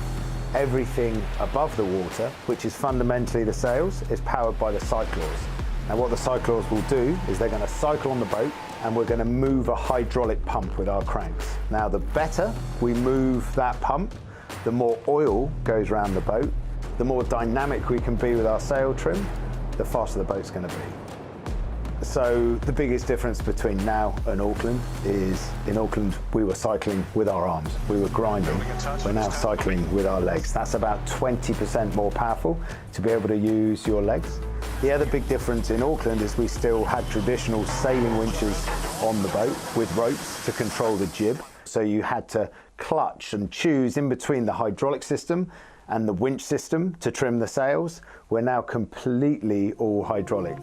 Everything above the water, which is fundamentally the sails, is powered by the cyclors. Now what the cyclors will do is they're going to cycle on the boat, and we're going to move a hydraulic pump with our cranks. Now the better we move that pump, the more oil goes around the boat, the more dynamic we can be with our sail trim, the faster the boat's going to be. So the biggest difference between now and Auckland is in Auckland we were cycling with our arms, we were grinding. We're now cycling with our legs. That's about 20% more powerful to be able to use your legs. The other big difference in Auckland is we still had traditional sailing winches on the boat with ropes to control the jib. So you had to clutch and choose in between the hydraulic system and the winch system to trim the sails. We're now completely all hydraulic.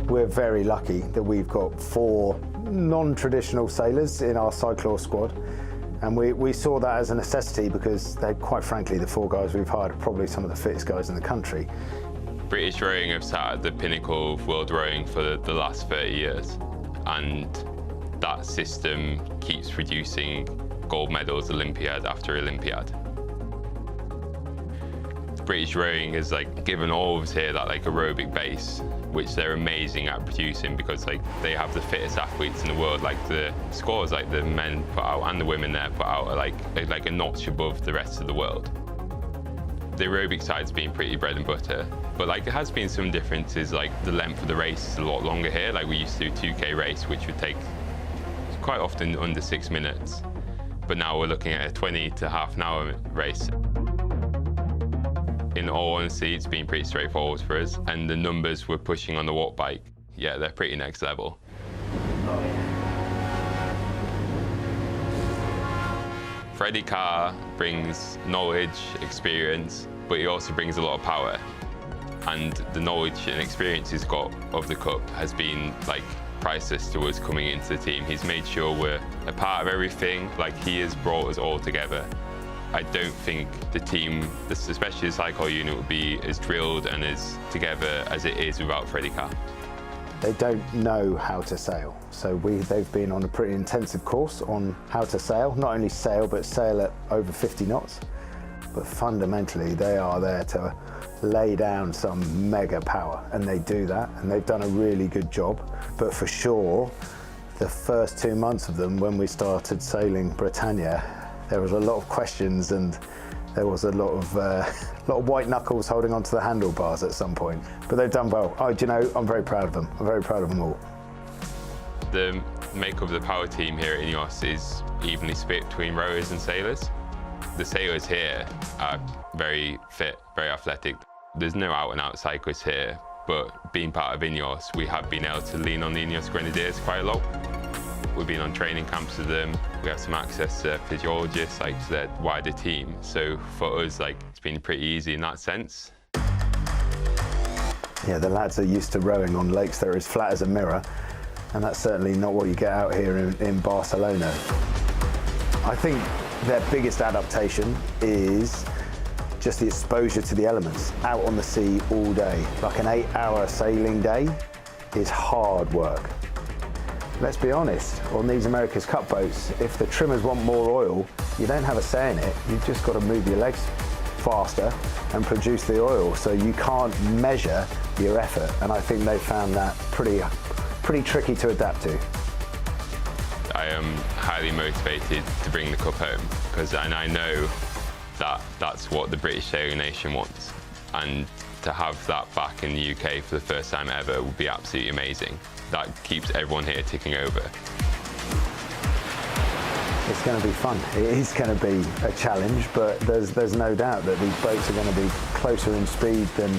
We're very lucky that we've got 4 non-traditional sailors in our cyclor squad, and we saw that as a necessity because they're, quite frankly, the 4 guys we've hired are probably some of the fittest guys in the country.
British rowing have sat at the pinnacle of world rowing for the last 30 years, and that system keeps producing gold medals Olympiad after Olympiad. British rowing has given all of us here that aerobic base, which they're amazing at producing because they have the fittest athletes in the world. The scores the men put out and the women there put out are a notch above the rest of the world. The aerobic side's been pretty bread and butter, but there has been some differences. The length of the race is a lot longer here. We used to do a 2K race, which would take quite often under 6 minutes, but now we're looking at a 20 to half an hour race. In all honesty, it's been pretty straightforward for us, and the numbers we're pushing on the walk bike, yeah, they're pretty next level. Freddie Carr brings knowledge, experience, but he also brings a lot of power. And the knowledge and experience he's got of the Cup has been priceless to us coming into the team. He's made sure we're a part of everything, he has brought us all together. I don't think the team, especially the cycle unit, would be as drilled and as together as it is without Freddie Carr.
They don't know how to sail, so they've been on a pretty intensive course on how to sail. Not only sail, but sail at over 50 knots. But fundamentally, they are there to lay down some mega power, and they do that, and they've done a really good job. But for sure, the first 2 months of them, when we started sailing Britannia, there was a lot of questions, and there was a lot of white knuckles holding onto the handlebars at some point. But they've done well. Do you know, I'm very proud of them. I'm very proud of them all.
The makeup of the power team here at INEOS is evenly split between rowers and sailors. The sailors here are very fit, very athletic. There's no out-and-out cyclists here, but being part of INEOS, we have been able to lean on the INEOS Grenadiers quite a lot. We've been on training camps with them. We have some access to physiologists, to their wider team. So for us, it's been pretty easy in that sense.
Yeah, the lads are used to rowing on lakes that are as flat as a mirror, and that's certainly not what you get out here in Barcelona. I think their biggest adaptation is just the exposure to the elements, out on the sea all day. An 8-hour sailing day is hard work. Let's be honest, on these America's Cup boats, if the trimmers want more oil, you don't have a say in it. You've just got to move your legs faster and produce the oil, so you can't measure your effort. And I think they found that pretty tricky to adapt to.
I am highly motivated to bring the Cup home, and I know that that's what the British sailing nation wants. And to have that back in the UK for the first time ever would be absolutely amazing. That keeps everyone here ticking over.
It's going to be fun. It is going to be a challenge, but there's no doubt that these boats are going to be closer in speed than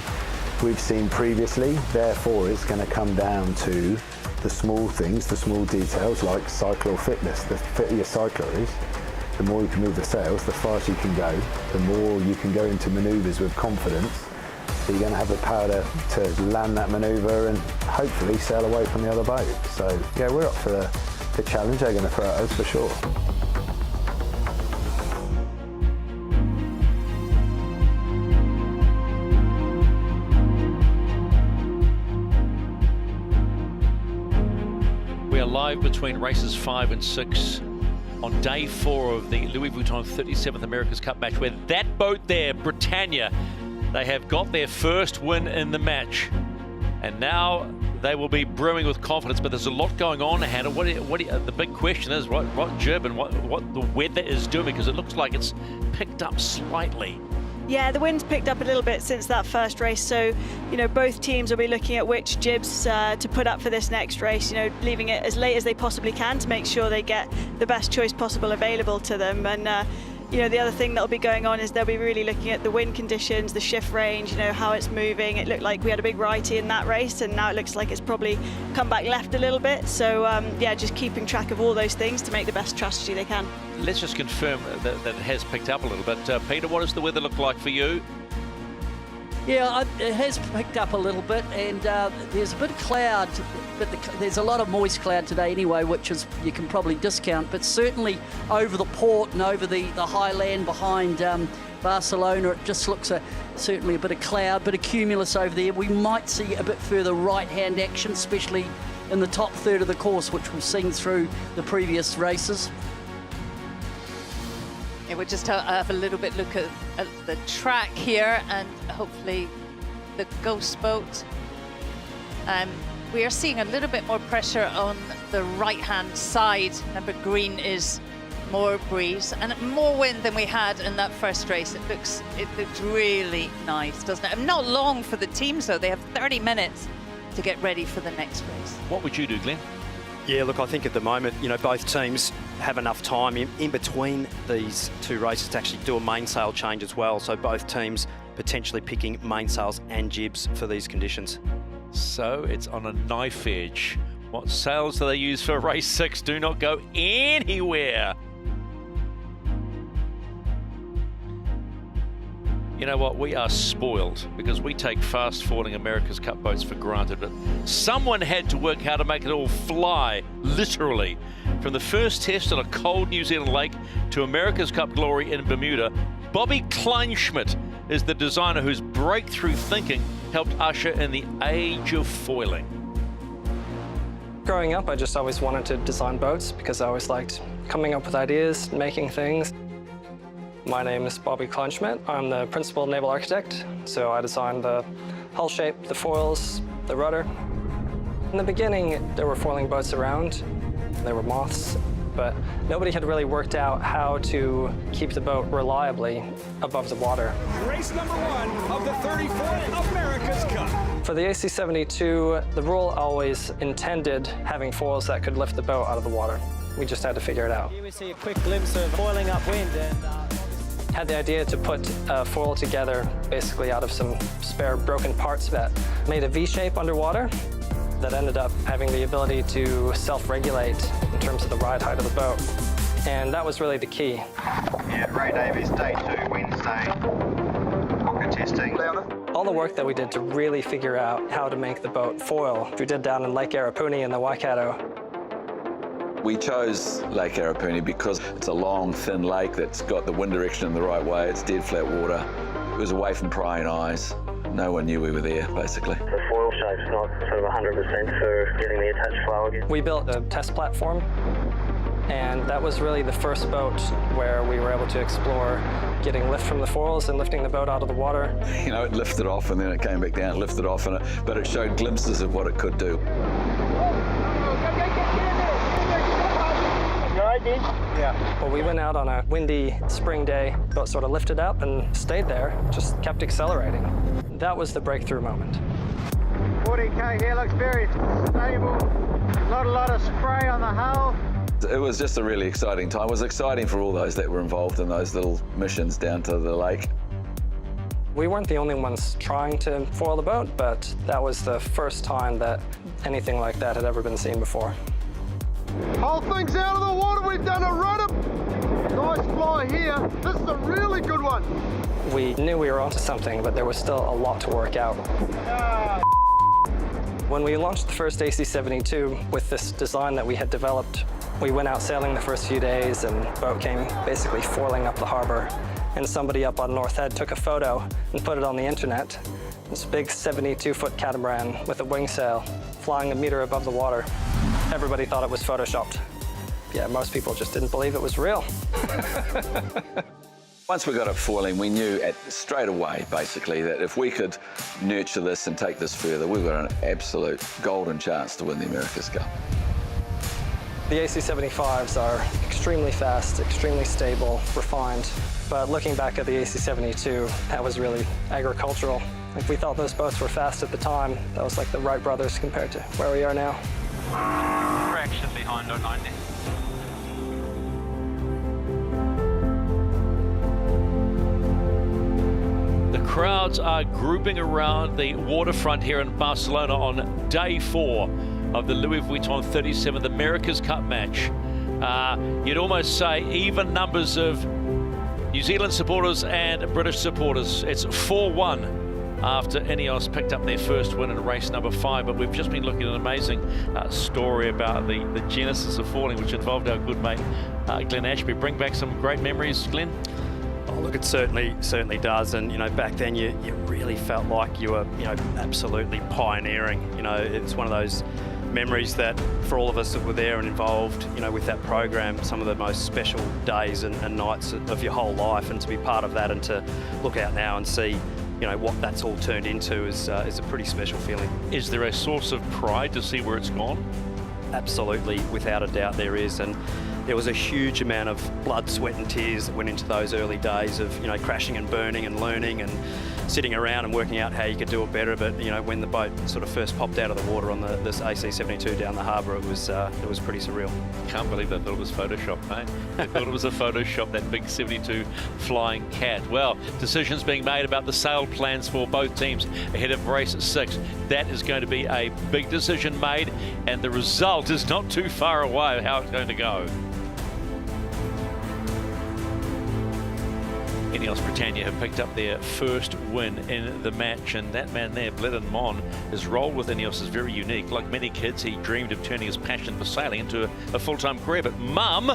we've seen previously. Therefore, it's going to come down to the small things, the small details, like cycler fitness. The fitter your cycler is, the more you can move the sails, the faster you can go, the more you can go into manoeuvres with confidence. So you're going to have the power to land that manoeuvre and hopefully sail away from the other boat. So yeah, we're up for the challenge they're going to throw at us for sure.
We are live 5 between races 5 and 6 on day 4 of the Louis Vuitton 37th America's Cup match, where that boat there, Britannia, they have got their first win in the match. And now they will be brewing with confidence, but there's a lot going on, Hannah. The big question is what jib and what the weather is doing, because it looks like it's picked up slightly.
Yeah, the wind's picked up a little bit since that first race, so, you know, both teams will be looking at which jibs to put up for this next race, you know, leaving it as late as they possibly can to make sure they get the best choice possible available to them. And, you know, the other thing that'll be going on is they'll be really looking at the wind conditions, the shift range, you know, how it's moving. It looked like we had a big righty in that race, and now it looks like it's probably come back left a little bit. So, yeah, just keeping track of all those things to make the best strategy they can.
Let's just confirm that it has picked up a little bit. Peter, what does the weather look like for you?
Yeah, it has picked up a little bit, and there's a bit of cloud, but there's a lot of moist cloud today anyway, which is you can probably discount, but certainly over the port and over the high land behind Barcelona, it just looks certainly a bit of cloud, bit of cumulus over there. We might see a bit further right-hand action, especially in the top third of the course, which we've seen through the previous races.
Yeah, we'll just have a little bit look at the track here, and hopefully the ghost boat. We are seeing a little bit more pressure on the right-hand side. Remember, green is more breeze and more wind than we had in that first race. It looks really nice, doesn't it? And not long for the teams, though. They have 30 minutes to get ready for the next race.
What would you do, Glenn?
Yeah, look, I think at the moment, you know, both teams have enough time in between these two races to actually do a mainsail change as well. So both teams potentially picking mainsails and jibs for these conditions.
So it's on a knife edge. What sails do they use for race 6? Do not go anywhere. You know what, we are spoiled because we take fast-falling America's Cup boats for granted, but someone had to work how to make it all fly, literally. From the first test on a cold New Zealand lake to America's Cup glory in Bermuda, Bobby Kleinschmidt is the designer whose breakthrough thinking helped usher in the age of foiling.
Growing up, I just always wanted to design boats because I always liked coming up with ideas, making things. My name is Bobby Kleinschmidt. I'm the principal naval architect, so I designed the hull shape, the foils, the rudder. In the beginning, there were foiling boats around. There were moths, but nobody had really worked out how to keep the boat reliably above the water.
Race number 1 of the 34th America's Cup.
For the AC-72, the rule always intended having foils that could lift the boat out of the water. We just had to figure it out.
Here we see a quick glimpse of foiling upwind, and
had the idea to put a foil together basically out of some spare broken parts that made a V shape underwater that ended up having the ability to self-regulate in terms of the ride height of the boat. And that was really the key.
Yeah, Ray Davies, day 2, Wednesday. Pocket testing.
All the work that we did to really figure out how to make the boat foil, we did down in Lake Arapuni in the Waikato.
We chose Lake Arapuni because it's a long, thin lake that's got the wind direction in the right way. It's dead flat water. It was away from prying eyes. No one knew we were there, basically.
The foil shape's not sort of 100% for getting the attached flow again.
We built a test platform, and that was really the first boat where we were able to explore getting lift from the foils and lifting the boat out of the water.
You know, it lifted off and then it came back down, it lifted off, but it showed glimpses of what it could do.
Yeah. Well, we went out on a windy spring day, boat sort of lifted up and stayed there, just kept accelerating. That was the breakthrough moment.
40k here looks very stable. Not a lot of spray on the hull.
It was just a really exciting time. It was exciting for all those that were involved in those little missions down to the lake.
We weren't the only ones trying to foil the boat, but that was the first time that anything like that had ever been seen before.
Whole thing's out of the water, we've done a rudder. Nice fly here, this is a really good one.
We knew we were onto something, but there was still a lot to work out. When we launched the first AC-72 with this design that we had developed, we went out sailing the first few days and the boat came basically foiling up the harbor. And somebody up on North Head took a photo and put it on the internet. This big 72-foot catamaran with a wing sail flying a meter above the water. Everybody thought it was photoshopped. Yeah, most people just didn't believe it was real.
Once we got it foiling, we knew straight away, basically, that if we could nurture this and take this further, we've got an absolute golden chance to win the America's Cup.
The AC75s are extremely fast, extremely stable, refined. But looking back at the AC72, that was really agricultural. Like, we thought those boats were fast at the time. That was like the Wright brothers compared to where we are now.
Correction behind on 90.
The crowds are grouping around the waterfront here in Barcelona on day 4 of the Louis Vuitton 37th America's Cup match. You'd almost say even numbers of New Zealand supporters and British supporters. It's 4-1 after INEOS picked up their first win in race number 5, but we've just been looking at an amazing story about the genesis of falling, which involved our good mate Glenn Ashby. Bring back some great memories, Glenn?
Oh, look, it certainly does. And, you know, back then you really felt like you were, you know, absolutely pioneering. You know, it's one of those memories that for all of us that were there and involved, you know, with that program, some of the most special days and nights of your whole life. And to be part of that and to look out now and see, you know, what that's all turned into is a pretty special feeling.
Is there a source of pride to see where it's gone?
Absolutely, without a doubt there is. And there was a huge amount of blood, sweat and tears that went into those early days of, you know, crashing and burning and learning and sitting around and working out how you could do it better. But, you know, when the boat sort of first popped out of the water on this AC72 down the harbour, it was pretty surreal.
Can't believe they thought it was Photoshop, mate. They thought it was a Photoshop, that big 72 flying cat. Well, decisions being made about the sail plans for both teams ahead of race 6. That is going to be a big decision made, and the result is not too far away how it's going to go. INEOS Britannia have picked up their first win in the match, and that man there, Bleddyn Mon, his role with INEOS is very unique. Like many kids, he dreamed of turning his passion for sailing into a full-time career, but Mum,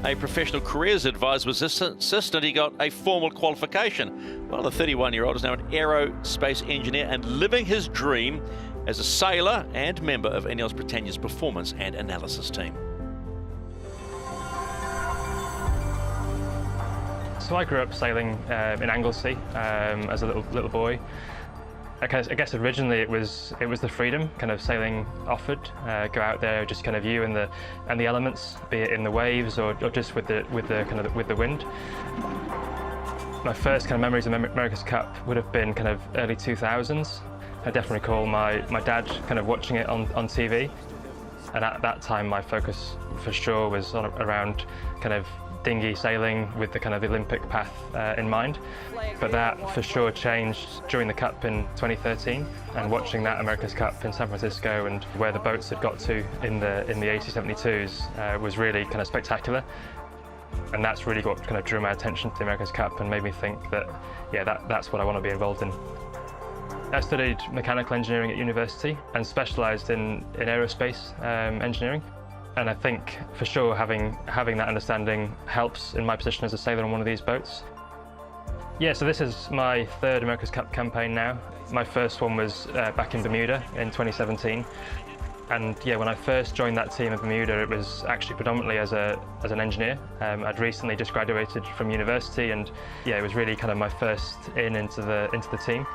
a professional careers advisor, was insistent he got a formal qualification. Well, the 31-year-old is now an aerospace engineer and living his dream as a sailor and member of INEOS Britannia's performance and analysis team.
So I grew up sailing in Anglesey as a little boy. I guess originally it was the freedom kind of sailing offered. Go out there, just kind of you and the elements, be it in the waves or just with the wind. My first kind of memories of America's Cup would have been kind of early 2000s. I definitely recall my dad kind of watching it on TV, and at that time my focus for sure was around kind of dinghy sailing with the kind of Olympic path in mind. But that for sure changed during the Cup in 2013, and watching that America's Cup in San Francisco and where the boats had got to in the AC72s was really kind of spectacular. And that's really what kind of drew my attention to the America's Cup and made me think that, yeah, that's what I want to be involved in. I studied mechanical engineering at university and specialised in aerospace engineering. And I think for sure having that understanding helps in my position as a sailor on one of these boats. Yeah, so this is my third America's Cup campaign now. My first one was back in Bermuda in 2017. And yeah, when I first joined that team in Bermuda, it was actually predominantly as an engineer. I'd recently just graduated from university, and yeah, it was really kind of my first into the team.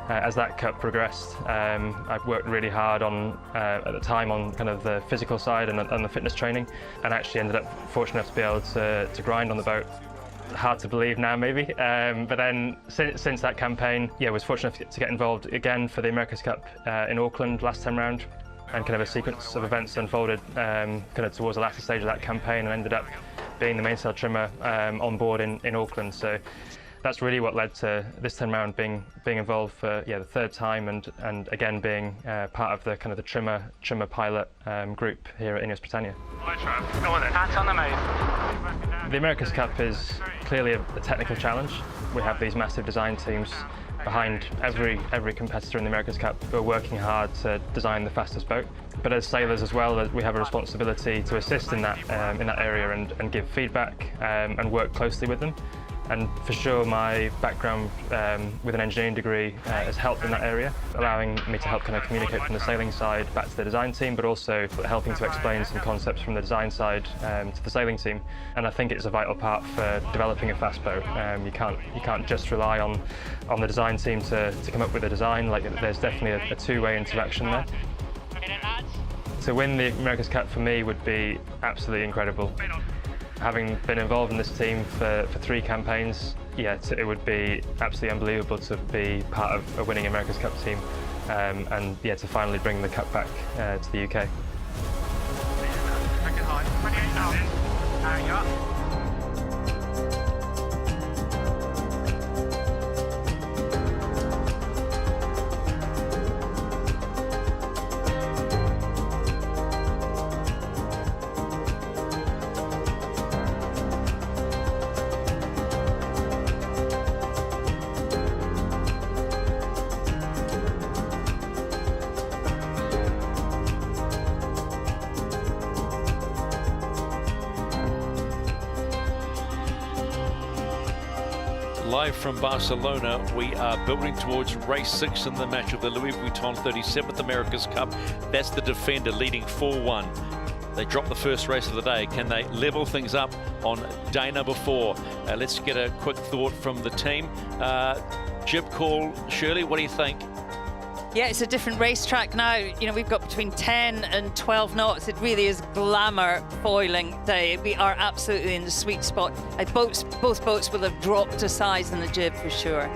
As that Cup progressed, I worked really hard at the time on kind of the physical side and the fitness training, and actually ended up fortunate enough to be able to grind on the boat. Hard to believe now, maybe, but then since that campaign, yeah, was fortunate enough to get involved again for the America's Cup in Auckland last time round, and kind of a sequence of events unfolded kind of towards the latter stage of that campaign, and ended up being the mainsail trimmer on board in Auckland. So that's really what led to this time round being involved for the third time, and again being part of the kind of the trimmer pilot group here at INEOS Britannia. Go on then. Hands on the move. The America's Cup is clearly a technical challenge. We have these massive design teams behind every competitor in the America's Cup who are working hard to design the fastest boat. But as sailors as well, we have a responsibility to assist in that area and give feedback and work closely with them.
And for sure, my background with an engineering degree has helped in that area, allowing me to help kind of communicate from the sailing side back to the design team, but also helping to explain some concepts from the design side to the sailing team. And I think it's a vital part for developing a fast boat. You can't just rely on the design team to come up with a design. Like, there's definitely a two-way interaction there. To win the America's Cup for me would be absolutely incredible. Having been involved in this team for 3 campaigns, yeah, it would be absolutely unbelievable to be part of a winning America's Cup team, and yeah, to finally bring the cup back to the UK.
Live from Barcelona, we are building towards race 6 in the match of the Louis Vuitton 37th America's Cup. That's the Defender leading 4-1. They dropped the first race of the day. Can they level things up on day number 4? Let's get a quick thought from the team. Jib call, Shirley, what do you think?
Yeah, it's a different racetrack now. You know, we've got between 10 and 12 knots. It really is glamour foiling day. We are absolutely in the sweet spot. Both boats will have dropped a size in the jib for sure.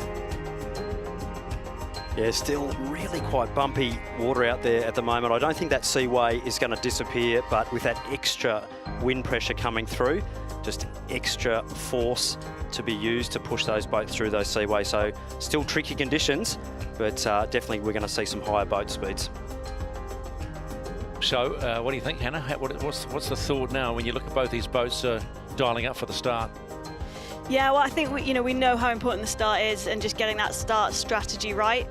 Yeah, still really quite bumpy water out there at the moment. I don't think that seaway is going to disappear, but with that extra wind pressure coming through, just extra force to be used to push those boats through those seaways. So still tricky conditions, but definitely we're going to see some higher boat speeds.
So what do you think, Hannah? What's the thought now when you look at both these boats dialing up for the start?
Yeah, well, I think we know how important the start is, and just getting that start strategy right.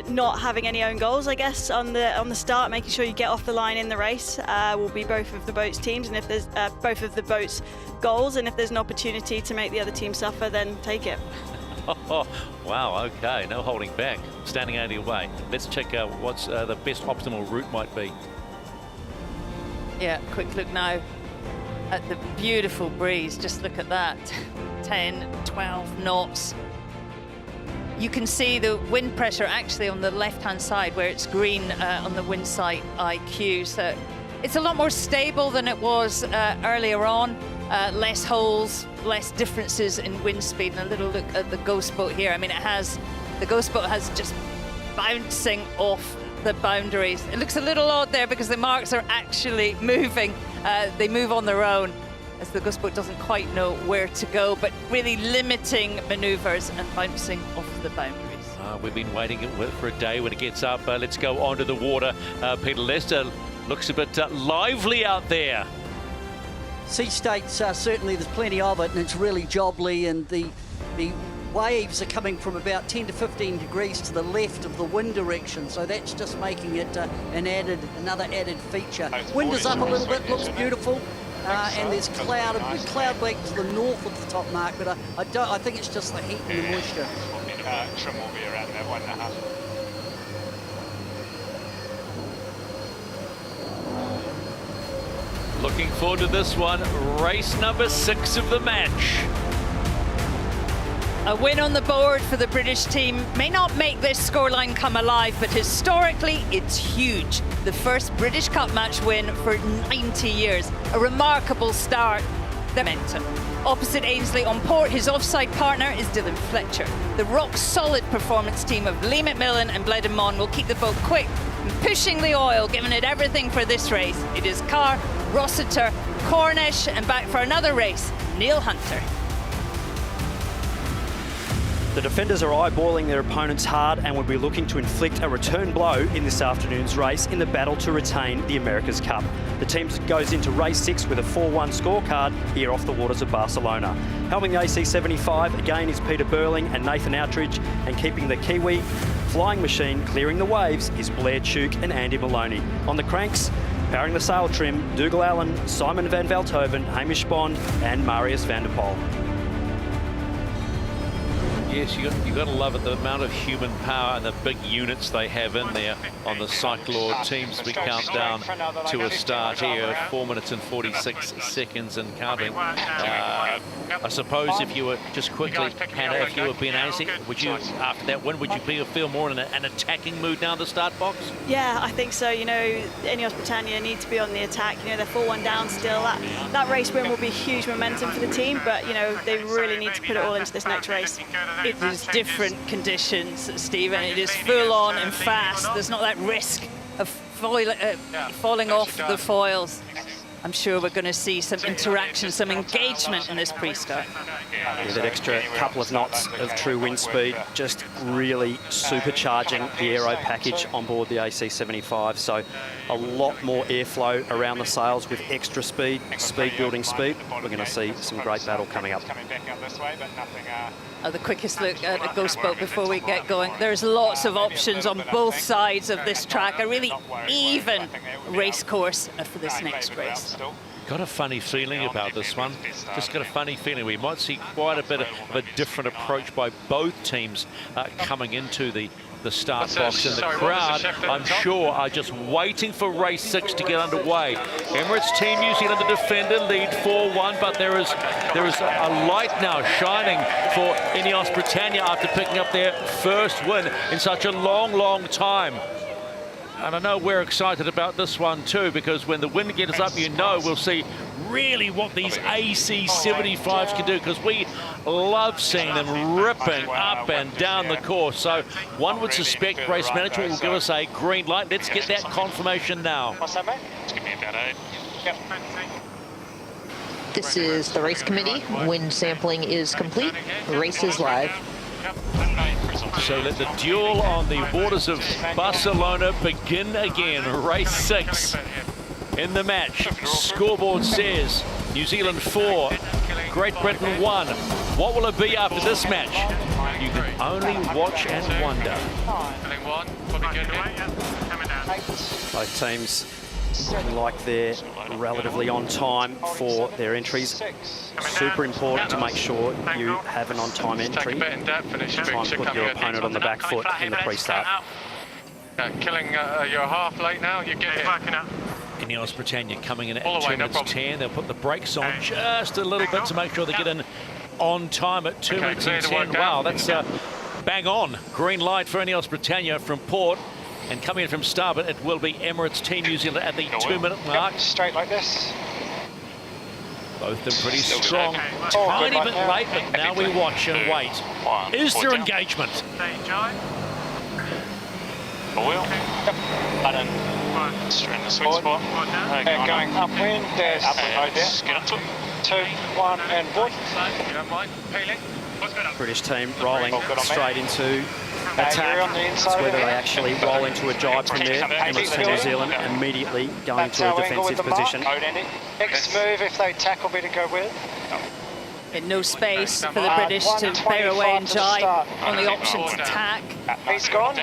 Not having any own goals, I guess, on the start, making sure you get off the line in the race will be both of the boats' teams, and if there's both of the boats' goals, and if there's an opportunity to make the other team suffer, then take it.
Oh, wow, okay, no holding back, standing out of your way. Let's check out what's the best optimal route might be.
Yeah, quick look now at the beautiful breeze. Just look at that. 10, 12 knots. You can see the wind pressure actually on the left-hand side where it's green on the wind sight IQ. So it's a lot more stable than it was earlier on. Less holes, less differences in wind speed. And a little look at the Ghost boat here. I mean, the Ghost boat has just bouncing off the boundaries. It looks a little odd there because the marks are actually moving. They move on their own as the Ghost boat doesn't quite know where to go, but really limiting manoeuvres and bouncing off the boundaries.
We've been waiting for a day when it gets up. Let's go onto the water. Peter Lester looks a bit lively out there.
Sea states, certainly there's plenty of it, and it's really jobbly, and the waves are coming from about 10 to 15 degrees to the left of the wind direction, so that's just making it another added feature. Wind is up a little bit, looks beautiful, and there's cloud bank to the north of the top mark, but I think it's just the heat and the moisture.
Trim will be around that 1.5.
Looking forward to this one, race number 6 of the match.
A win on the board for the British team may not make this scoreline come alive, but historically it's huge. The first British Cup match win for 90 years. A remarkable start. The momentum. Opposite Ainsley on port, his offside partner is Dylan Fletcher. The rock-solid performance team of Lee McMillan and Bledemon will keep the boat quick and pushing the oil, giving it everything for this race. It is Carr, Rossiter, Cornish, and back for another race, Neil Hunter.
The defenders are eyeballing their opponents hard and will be looking to inflict a return blow in this afternoon's race in the battle to retain the America's Cup. The team goes into race 6 with a 4-1 scorecard here off the waters of Barcelona. Helming the AC-75 again is Peter Burling and Nathan Outridge, and keeping the Kiwi flying machine clearing the waves is Blair Tuke and Andy Maloney. On the cranks, powering the sail trim, Dougal Allen, Simon van Veldhoven, Hamish Bond and Marius van der Poel.
Yes, you got to love it, the amount of human power and the big units they have in there on the Cyclone teams. We count down to a start here, 4 minutes and 46 seconds and counting. I suppose if you were just quickly, Hannah, if you were Benazzi, would you, after that win, would you feel more in an attacking mood now in the start box?
Yeah, I think so. You know, INEOS Britannia need to be on the attack. You know, they're 4-1 down still. That race win will be huge momentum for the team, but, you know, they really need to put it all into this next race.
It is different conditions, Stephen. It is full on and fast. There's not that risk of falling off the foils. I'm sure we're going to see some interaction, some engagement in this pre-start.
Yeah, that extra couple of knots of true wind speed, just really supercharging the aero package on board the AC-75. So a lot more airflow around the sails with extra speed, building speed. We're going to see some great battle coming up.
The quickest look at a ghost boat before we get going. There's lots of options on both sides of this track. A really even race course for this next race.
Got a funny feeling about this one. Just got a funny feeling we might see quite a bit of a different approach by both teams coming into the start box, and the crowd, I'm sure, are just waiting for race 6 to get underway. Emirates Team New Zealand, the defender, lead 4-1, but there is a light now shining for INEOS Britannia after picking up their first win in such a long time. And I know we're excited about this one too, because when the wind gets up, you know we'll see really what these AC-75s can do, because we love seeing them ripping up and down the course. So one would suspect race management will give us a green light. Let's get that confirmation now.
What's that, mate? It's going to be about 8. Yep.
This is the race committee. Wind sampling is complete. The race is live.
So let the duel on the waters of Barcelona begin again. Race 6 in the match. Scoreboard says New Zealand 4, Great Britain 1. What will it be after this match? You can only watch and wonder.
Both teams like they're relatively on time for their entries. Super important to make sure you have an on-time entry. Try and put your opponent on the back foot in the pre-start.
Killing your half late now, you get it.
INEOS Britannia coming in at 2 minutes 10. They'll put the brakes on just a little bit to make sure they get in on time at 2 minutes and 10. Wow, that's bang on. Green light for INEOS Britannia from port. And coming in from starboard, it will be Emirates Team New Zealand at the 2-minute mark.
Straight like this.
Both of them pretty strong. Tiny bit late, but now we watch and wait. Is there engagement?
Wheel. Button. Straight in the sweet spot.
Going upwind, there's upwind there.
Get up to it.
2, 1, and wood.
You don't mind peeling?
British team rolling straight into attack.
On the
It's whether they actually roll into a jibe from there. Emirates Team New Zealand immediately going to a defensive position.
Next move, if they tackle me, to go with.
In no space for the British to bear away and jibe on the option to attack.
He's gone.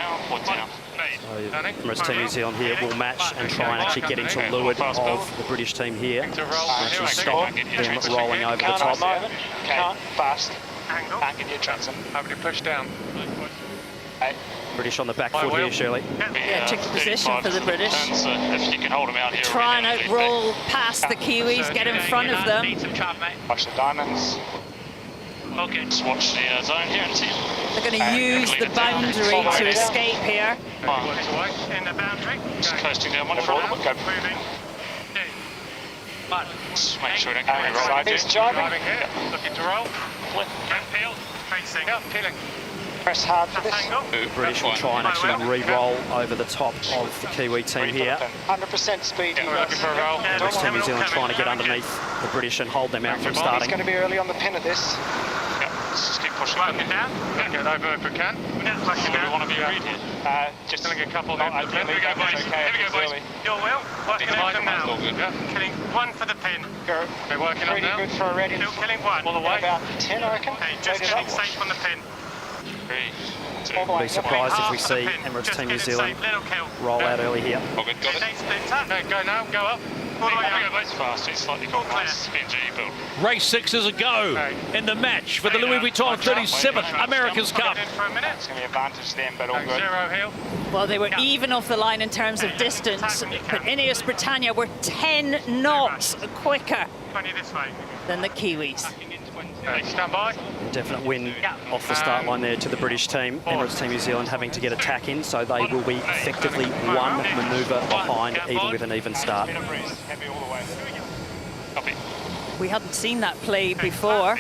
Emirates Team New Zealand here will match and try and actually get into leeward of the British team here. Actually stop them rolling over the top.
Can't. Fast.
Can't get your transom. Having to push down.
British on the back foot here, Shirley.
Yeah, tricky position for the British.
If you can hold them out here.
Trying to roll past the Kiwis, get in front of them.
Watch the diamonds.
Okay, just watch the zone here and see.
They're going to use the boundary to escape here.
In the boundary. Just coasting down one for them. Moving. Just make sure we don't get any roll.
He's jibing.
Here. Looking to roll. Flip. And peel. Facing. Yep, peeling.
Press hard for this.
British will try and actually re-roll over the top of the Kiwi team here.
100% speed.
We're looking for a roll.
Emirates Team New Zealand trying to get underneath the British and hold them out from starting.
He's going to be early on the pin of this.
Yep, just keep pushing. Working down. Get over if we can. Working down. We want to be read here.
Just
filling a couple there. Here we go, boys. Here we go, boys. Your wheel. Working out them now. Killing one for the pin.
Go.
We're working up now.
Pretty good for a ready.
Still killing one. All the way.
About 10, I reckon.
Okay, just getting safe on the pin. 3, 2.
Be surprised if we see Emirates Team New Zealand roll out early here.
Go now, go up. Fast, it's slightly complex. build.
Race 6 is a go in the match for the Louis Vuitton 37th America's Cup.
It's going to be advantage then, but all good.
Zero heel.
Well, they were even off the line in terms of distance, but INEOS Britannia were 10 knots quicker than the Kiwis.
Stand by.
Definite win off the start line there to the British team. Emirates Team New Zealand having to get attack in, so they will be effectively one manoeuvre behind, even with an even start.
We hadn't seen that play before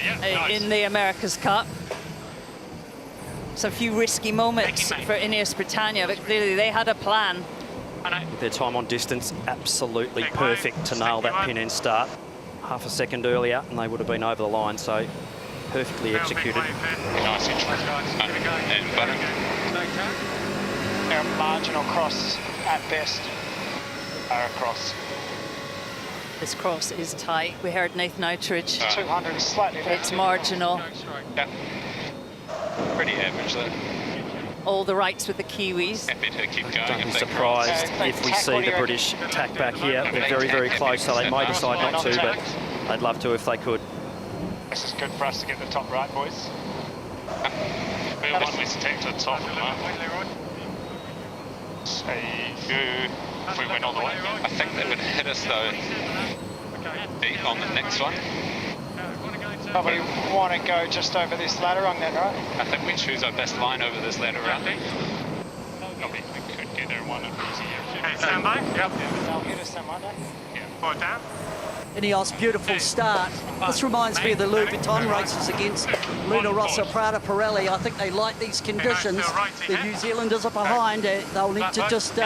in the America's Cup. So a few risky moments for INEOS Britannia, but clearly they had a plan.
With their time on distance, absolutely perfect to nail that pin-end start. Half a second earlier, and they would have been over the line, so perfectly executed.
Nice They're a marginal cross at best. Across.
This cross is tight. We heard Nathan Outridge.
200 is slightly left.
It's marginal.
Yeah. Pretty average though.
All the rights with the Kiwis.
Happy to keep going.
Don't be surprised if we see the British attack back here. They're very, very close, so they may decide not to, but they'd love to if they could.
This is good for us to get the top right, boys.
We're one less attack to the top at the moment. If we went all the way.
I think they would hit us though on the next one.
Probably want to go just over this ladder rung then, right?
I think we choose our best line over this ladder rung.
We could get there one easier. Okay, stand by. Yep.
They'll hit us then, won't they?
Yeah. Forward down.
INEOS, beautiful start. This reminds me of the Louis Vuitton races against Luna Rossa, Prada, Pirelli. I think they like these conditions. The New Zealanders are behind. They'll need to just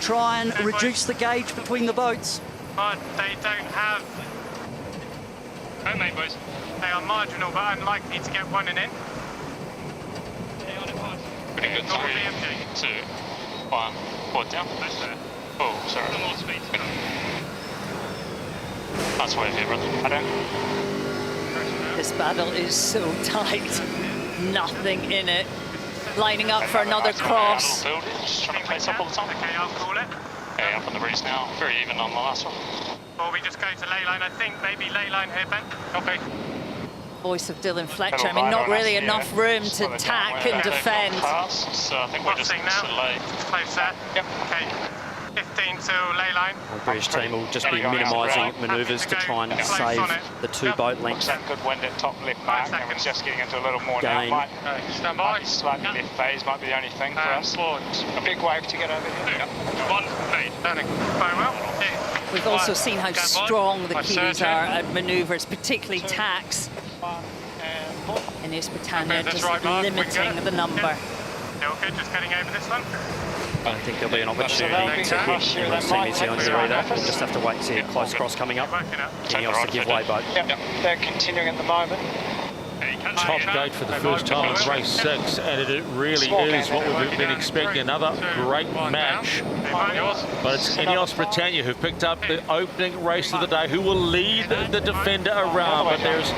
try and reduce the gauge between the boats.
But they don't have... Okay, boys. They are marginal, but unlikely to get one and in.
Pretty good time.
2, 1, forward down. Oh, sorry. More speed. That's why here, brother. I don't.
This battle is so tight. Nothing in it. Lining up for another cross.
Just trying to place up all the time. Okay, I'll call it. Okay, up on the breeze now. Very even on the last one. Or we just go to ley line, I think. Maybe ley line here, Ben. Okay.
Voice of Dylan Fletcher. I mean, not really enough room to tack and defend.
So I think we're just now. Close there. Yep. Okay. 15 to ley line.
The British team will just be minimising manoeuvres to try and save the 2 boat lengths.
Good wind at top left mark, and we're just getting into a little more
gain.
now.
Stand by.
Slightly left phase might be the only thing for us. A big wave to get over here.
1 feet. Turning. Very well.
We've also seen how strong the Kiwis are at manoeuvres, particularly tacks. INEOS Britannia just limiting the number.
Yeah, okay, just getting over this one.
I don't think there'll be an opportunity to hit Emirates Team New Zealand here either. We'll just have to wait to see a close cross coming up. INEOS to give way boat.
Yep, they're continuing at the moment.
Top gate for the first time in race 6, and it really is what we've been expecting, another great match. But it's INEOS Britannia who've picked up the opening race of the day, who will lead the defender around, but there's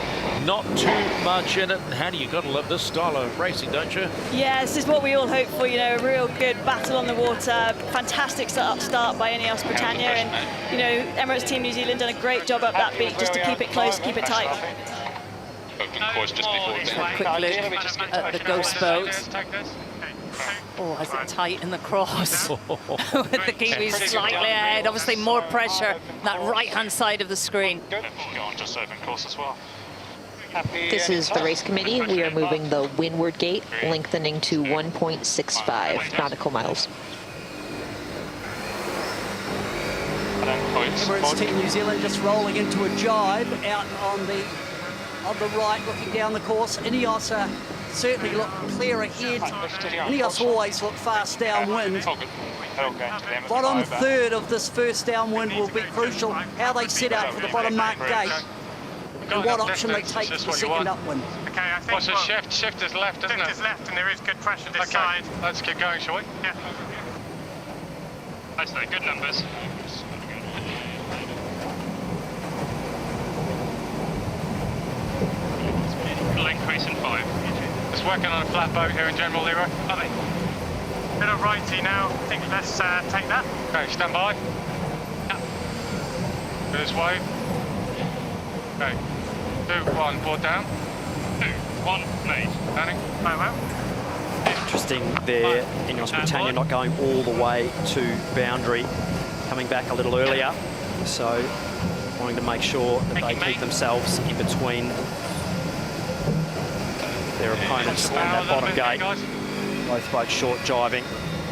not too much in it. And Hannah, you've got to love this style of racing, don't you?
Yeah, this is what we all hope for, you know, a real good battle on the water. Fantastic start by INEOS Britannia, and, you know, Emirates Team New Zealand done a great job up that beat just to keep it close, keep it tight.
Course just before
a quick look at the ghost boat. Oh, has it tight in the cross. With the Kiwis slightly ahead. Obviously more pressure that right-hand side of the screen.
Just open course as well.
This is the race committee. We are moving the windward gate, lengthening to 1.65 nautical miles.
Emirates Team New Zealand just rolling into a jibe out on the right, looking down the course. INEOS certainly look clear ahead. INEOS always look fast downwind. Bottom third of this first downwind will be crucial. How they set out for the bottom mark gate and what option they take for the second upwind.
Okay, I think. What's the shift? Shift is left, isn't it? Shift is left, and there is good pressure this side. Let's keep going, shall we? Yeah. That's the good numbers. Increase in 5. Just working on a flat boat here in general, Leroy. Are they? Bit of righty now. I think let's take that. Okay, stand by.
This wave. Okay. 2, 1, board down. 2, 1, lead. Landing. Very well.
Interesting there, INEOS Britannia not going all the way to boundary, coming back a little earlier. So wanting to make sure that they keep themselves in between their opponents on that bottom gate. Both boats short jiving.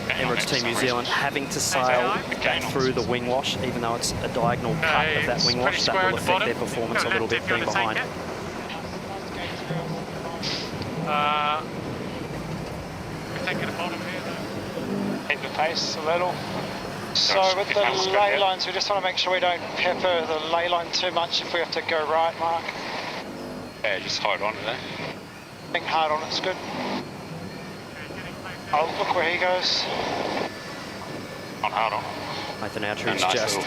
Emirates Team New Zealand having to sail back through the wing wash, even though it's a diagonal cut of that wing wash. That will affect their performance a little bit being behind.
Take it bottom here though.
Hit the pace a little. So with the ley lines, we just want to make sure we don't pepper the ley line too much if we have to go right, Mark.
Yeah, just hold on to that.
I think hard on it's good. Oh, look where he goes.
On hard on.
Nathan Outridge
nice
just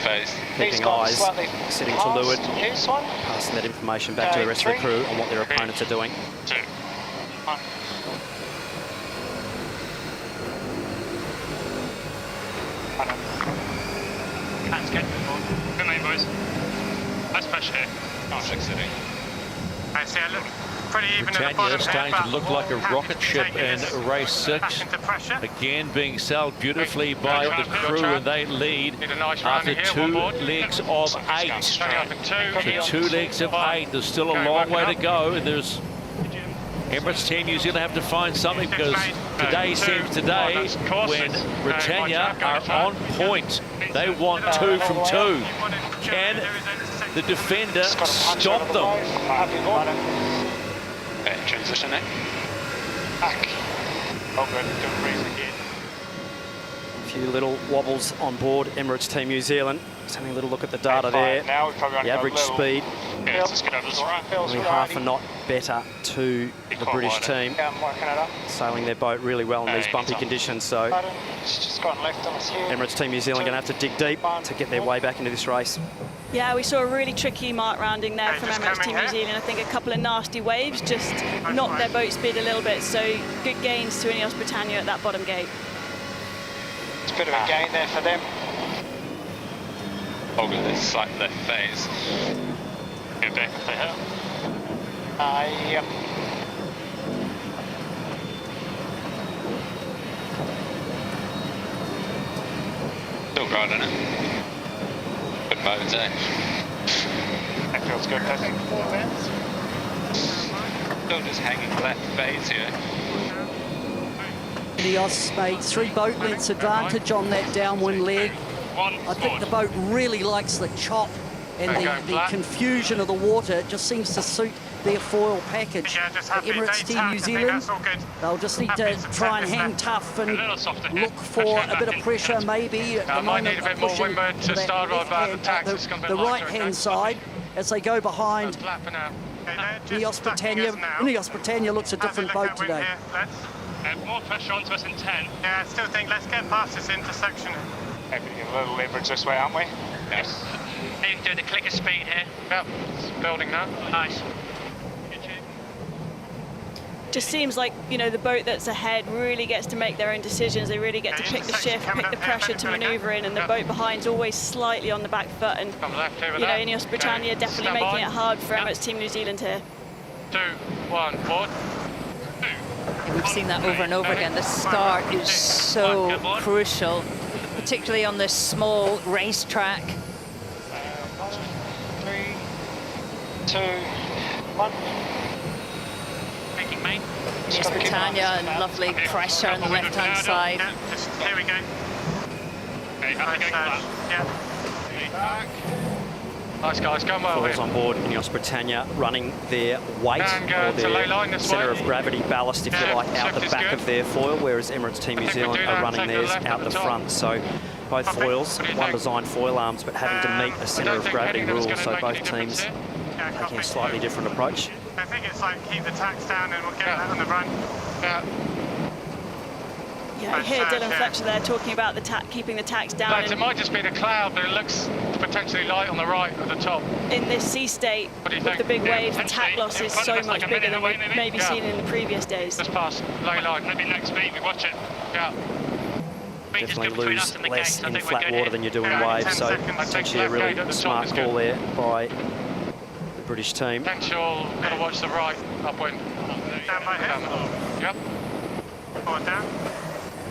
keeping
gone
eyes,
slightly
sitting to
past
leeward,
his one.
passing that information back to the rest of the crew on what their opponents are doing.
2, 1. Hands get good night, boys. Nice pressure here. Nice exiting. I see, I look pretty even at the
Britannia
bottom
starting
here,
to look like a rocket ship in race 6. Again being sailed beautifully by the crew, and they lead after 2 legs of 8. So 2 legs of 8. There's still a long way to go. There's Emirates Team New Zealand have to find something, because today seems today when Britannia are on point. They want 2 from 2. Can the defender stop them?
Transition in.
Back.
Oh good, good breeze again.
A few little wobbles on board Emirates Team New Zealand. Just having a little look at the data there.
Now we've probably
the average speed,
yeah, let's get over this right.
only half a knot better to the British team.
Yeah, I'm working it up.
Sailing their boat really well in these bumpy conditions, so
It's just gone left on us here.
Emirates Team New Zealand going to have to dig deep to get their way back into this race.
Yeah, we saw a really tricky mark rounding there from Emirates Team New Zealand. I think a couple of nasty waves just knocked their boat speed a little bit, so good gains to INEOS Britannia at that bottom gate.
It's a bit of a gain there for them.
Oh, good, this like their phase.
Get back if they hit.
Yep.
Still riding it. Good modes, eh?
That feels good, doesn't it?
Still just hanging left phase here.
INEOS made 3 boat lengths advantage on that downwind leg. I think the boat really likes the chop and the confusion of the water. It just seems to suit their foil package.
Yeah, just
the Emirates Team New Zealand, they'll just need to try and hang tough and look for a bit of pressure maybe.
I might need a bit more windward to start on
the right-hand side as they go behind INEOS Britannia. INEOS Britannia looks a different boat today.
More pressure onto us in 10. Yeah, I still think let's get past this intersection. Maybe get a little leverage this way, aren't we? Yes. Need to do the clicker speed here. Yep, it's building now. Nice.
Just seems like, you know, the boat that's ahead really gets to make their own decisions. They really get to pick the shift, pick the pressure to manoeuvre in, and the boat behind's always slightly on the back foot. And, you know, INEOS Britannia definitely making it hard for Emirates Team New Zealand here.
2, 1, board.
We've seen that over and over again. The start is so crucial, particularly on this small racetrack.
3, 2, 1.
Making main.
INEOS Britannia and lovely pressure on the left-hand side.
Here we go. Okay, yeah.
Nice guys, going well
Foils
here.
on board INEOS Britannia running their weight or their centre of gravity ballast, if you like, out the back of their foil, whereas Emirates Team New Zealand are running theirs out the front. So both foils, one designed foil arms, but having to meet a centre of gravity rule, so both teams taking a slightly different approach.
I think it's like keep the tacks down and we'll get that on the run. Yeah.
Yeah, I hear Dylan Fletcher there talking about the keeping the tacks down.
Lads, it might just be the cloud, but it looks potentially light on the right at the top.
In this sea state, with the big waves, the tack loss is so much bigger than we've maybe seen in the previous days.
Just past ley line.
Maybe next week we watch it.
Yeah.
definitely lose less in flat water than you do in waves, so potentially a really smart call there by the British team.
Thanks, y'all. Got to watch the right upwind.
Down by here.
Yep.
Forward down.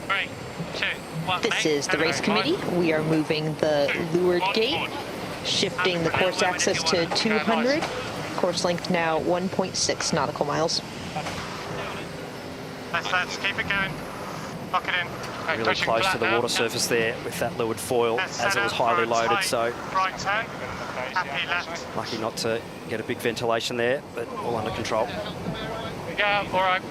3, 2, 1.
This is the race committee. We are moving the leeward gate, shifting the course axis to 200. Course length now 1.6 nautical miles.
Let's keep it going. Lock it in.
Really close to the water surface there with that leeward foil as it was highly loaded, so
Right turn. Happy left.
lucky not to get a big ventilation there, but all under control.
Yeah, all right.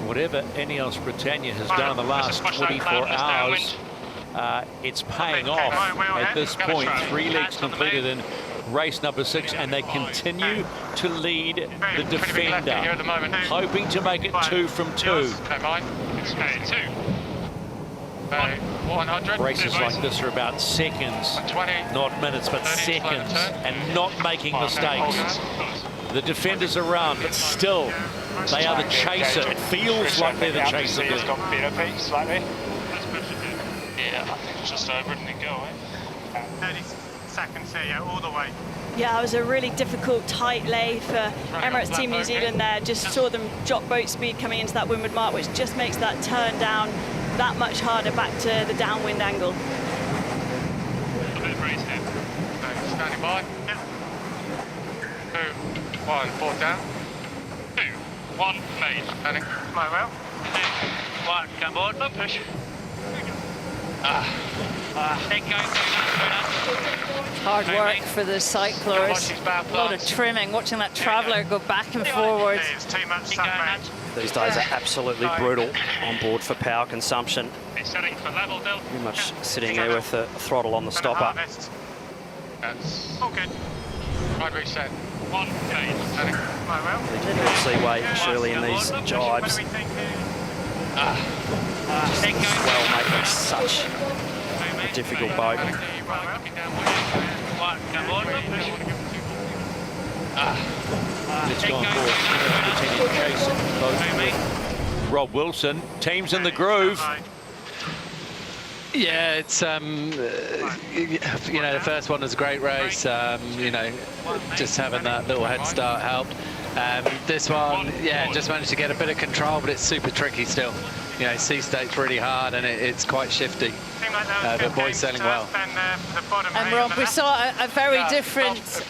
Whatever INEOS Britannia has done in the last 24 hours, it's paying off at this point. 3 legs completed in race number 6, and they continue to lead the defender, hoping to make it 2 from 2.
Don't mind. Okay, 2. 100.
Races like this are about seconds, not minutes, but seconds, and not making mistakes. The defender's around, but still, they are the chaser. It feels like they're the chaser.
It's got better Pete, slightly. Yeah, I think it's just over and then go, eh? 30 seconds here, yeah, all the way.
Yeah, it was a really difficult, tight lay for Emirates Team New Zealand there. Just saw them drop boat speed coming into that windward mark, which just makes that turn down that much harder back to the downwind angle.
A bit of breeze here.
Okay, standing by.
Yeah.
2, 1, 4 down.
2, 1, made.
Standing.
My well. 2, 1, come board, no push. Keep going.
Hard work for the cyclers. A lot of trimming, watching that traveller go back and forward.
These days are absolutely brutal on board for power consumption.
Setting for level, Bill.
Pretty much sitting there with the throttle on the stopper.
That's
all good.
Right reset.
1, made.
Standing.
My well.
Little seaway surely in these jibes. Swell making such a difficult boat.
It's gone for chasing both with Rob Wilson. Team's in the groove.
Yeah, it's you know, the first one was a great race. You know, just having that little head start helped. This one, yeah, just managed to get a bit of control, but it's super tricky still. You know, sea state's really hard and it's quite shifty. But boys sailing well.
And Rob, we saw a very different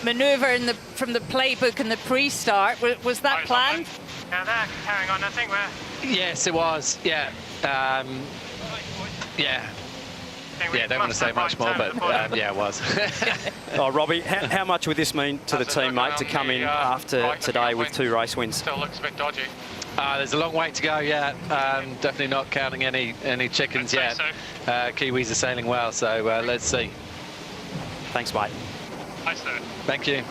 manoeuvre from the playbook in the pre-start. Was that planned?
Yeah, they're carrying on. I think we're...
Yes, it was. Yeah. Yeah. Yeah, don't want to say much more, but yeah, it was.
Oh, Robbie, how much would this mean to the team, mate, to come in after today with 2 race wins?
Still looks a bit dodgy.
There's a long way to go yet. Definitely not counting any chickens yet. Kiwis are sailing well, so let's see.
Thanks, mate.
Thanks, sir.
Thank you.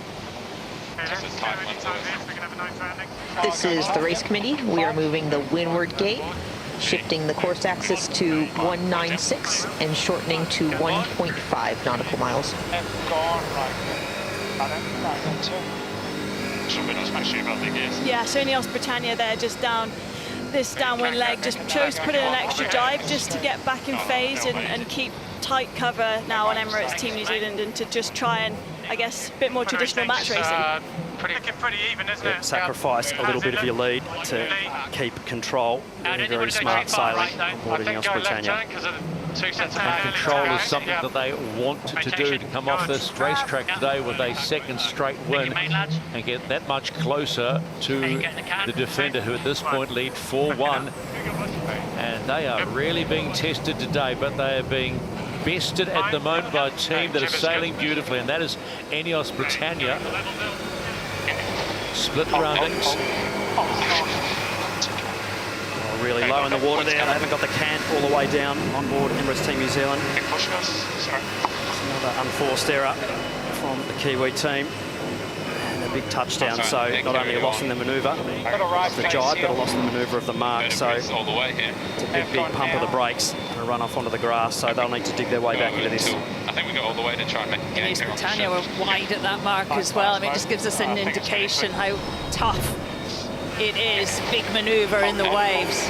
This is the race committee. We are moving the windward gate, shifting the course axis to 196 and shortening to 1.5 nautical miles.
Yeah, so INEOS Britannia there just down this downwind leg, just chose to put in an extra jibe just to get back in phase and keep tight cover now on Emirates Team New Zealand and to just try and, I guess, a bit more traditional match racing.
Pretty even, isn't it?
Sacrifice a little bit of your lead to keep control. Very smart sailing on board INEOS Britannia.
And control is something that they want to do, to come off this racetrack today with a second straight win and get that much closer to the defender, who at this point lead 4-1. And they are really being tested today, but they are being bested at the moment by a team that is sailing beautifully, and that is INEOS Britannia. Split surroundings.
Really low in the water there. They haven't got the cant all the way down on board Emirates Team New Zealand. It's another unforced error from the Kiwi team. And a big touchdown, so not only a loss in the manoeuvre of the jibe, but a loss in the manoeuvre of the mark. So it's a big pump of the brakes and a run off onto the grass, so they'll need to dig their way back into this.
I think we got all the way to try and make a game.
INEOS Britannia were wide at that mark as well. I mean, it just gives us an indication how tough it is. Big manoeuvre in the waves.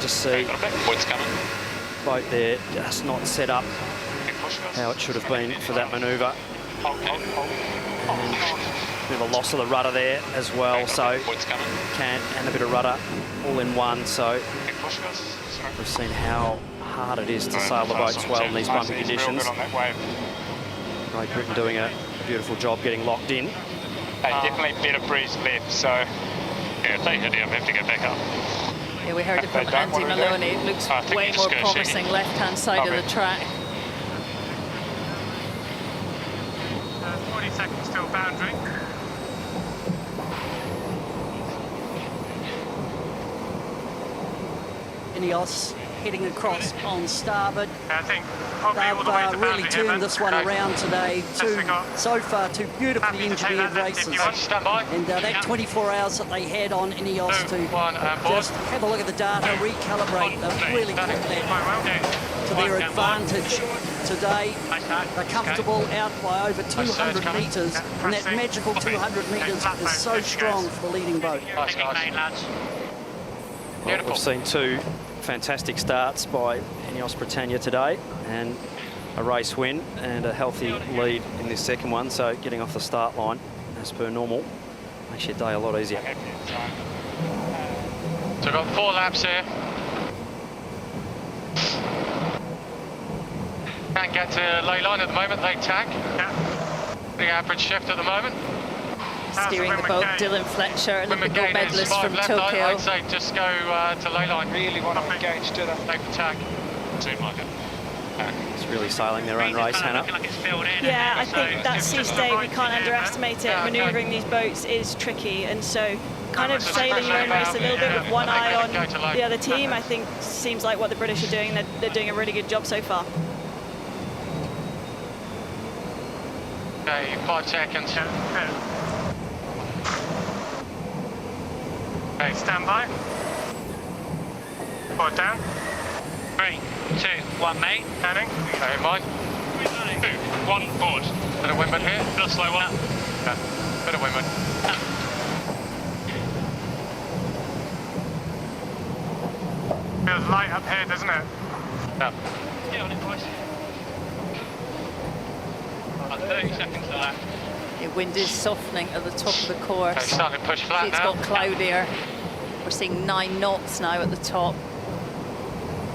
Just see
Points coming.
boat there just not set up how it should have been for that manoeuvre. And a bit of a loss of the rudder there as well, so and a bit of rudder all in one. So we've seen how hard it is to sail the boats well in these bumpy conditions. Great Britain doing a beautiful job getting locked in.
Definitely better breeze left, so yeah, if they hit him, have to get back up.
Yeah, we heard it from Andy Maloney. It looks way more promising left-hand side of the track.
40 seconds till boundary.
INEOS heading across on starboard.
I think probably all the way to
They've really
boundary,
turned this one around today. So far, two beautifully engineered races. And that 24 hours that they had on INEOS to just have a look at the data, recalibrate, they've really put that to their advantage today. They're comfortable out by over 200 metres, and that magical 200 metres is so strong for the leading boat.
Well, we've seen two fantastic starts by INEOS Britannia today, and a race win and a healthy lead in this second one, so getting off the start line as per normal makes your day a lot easier.
So we've got 4 laps here. Can't get to ley line at the moment, they tack. The average shift at the moment.
Steering the boat, Dylan Fletcher, Olympic gold medalist from Tokyo.
I'd say just go to ley line.
Really want to engage, do they?
Take the tack. Seemed like it.
It's really sailing their own race, Hannah.
Yeah, I think that sea state, we can't underestimate it. Manoeuvring these boats is tricky, and so kind of sailing your own race a little bit with one eye on the other team, I think seems like what the British are doing. They're doing a really good job so far.
Okay, 5 seconds. Okay, stand by. Board down. 3, 2, 1, mate. Turning. Okay, Mike. 2, 1, board. Bit of windward here. Bit of slow one. Yeah, bit of windward. Feels light up here, doesn't it? Yeah. Yeah, on it, boys. 30 seconds left.
The wind is softening at the top of the course.
Okay, starting to push flat
it's
now.
got cloudier. We're seeing 9 knots now at the top.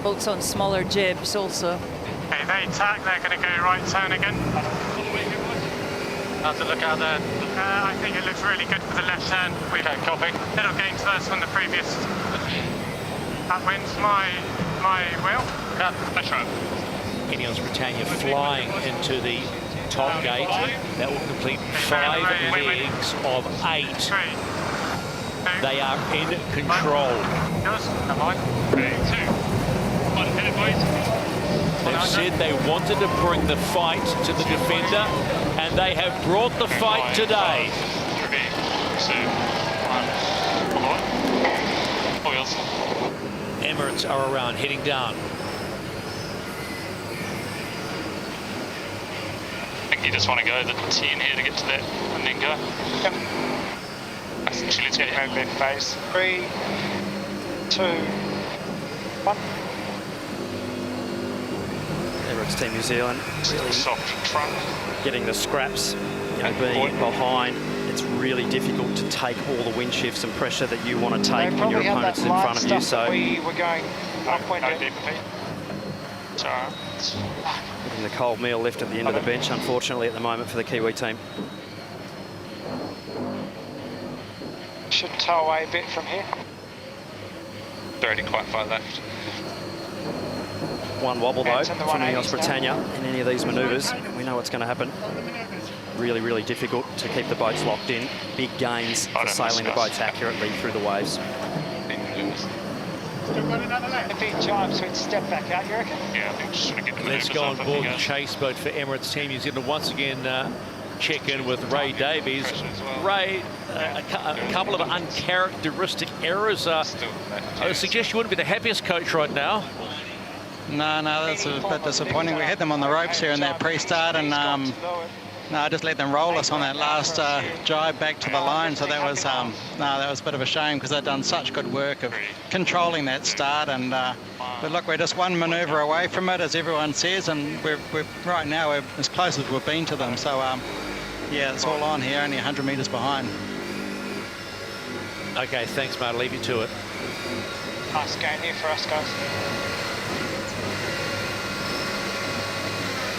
Boats on smaller jibs also.
Okay, they tack, they're going to go right turn again. How's it look out there? I think it looks really good for the left turn. Okay, copy. Little gains first from the previous. That wins my wheel. Yeah, that's right.
INEOS Britannia flying into the top gate. That will complete 5 legs of 8. They are in control. They've said they wanted to bring the fight to the defender, and they have brought the fight today.
3, 2, 1. Wheels.
Emirates are around, heading down.
I think you just want to go the T in here to get to that and then go. Yep. Actually, let's get around that phase. 3, 2, 1.
Emirates Team New Zealand really
soft front.
Getting the scraps, being behind. It's really difficult to take all the wind shifts and pressure that you want to take when your opponent's in front of you. So
we were going upwind.
getting the cold meal left at the end of the bench, unfortunately, at the moment for the Kiwi team.
Should tow away a bit from here.
They're already quite far left.
One wobble though from INEOS Britannia in any of these manoeuvres. We know what's going to happen. Really, really difficult to keep the boats locked in. Big gains for sailing the boats accurately through the waves.
A big jibe, so it's step back out, you reckon?
Yeah, I think just trying to get the
Let's go on board the chase boat for Emirates Team New Zealand. Once again, check in with Ray Davies. Ray, a couple of uncharacteristic errors. I suggest you wouldn't be the happiest coach right now.
No, that's a bit disappointing. We had them on the ropes here in that pre-start, and No, I just let them roll us on that last drive back to the line, so that was that was a bit of a shame because they'd done such good work of controlling that start. And but look, we're just one manoeuvre away from it, as everyone says, and we're right now we're as close as we've been to them. So yeah, it's all on here, only 100 metres behind.
Okay, thanks, mate. I'll leave you to it.
Nice game here for us, guys.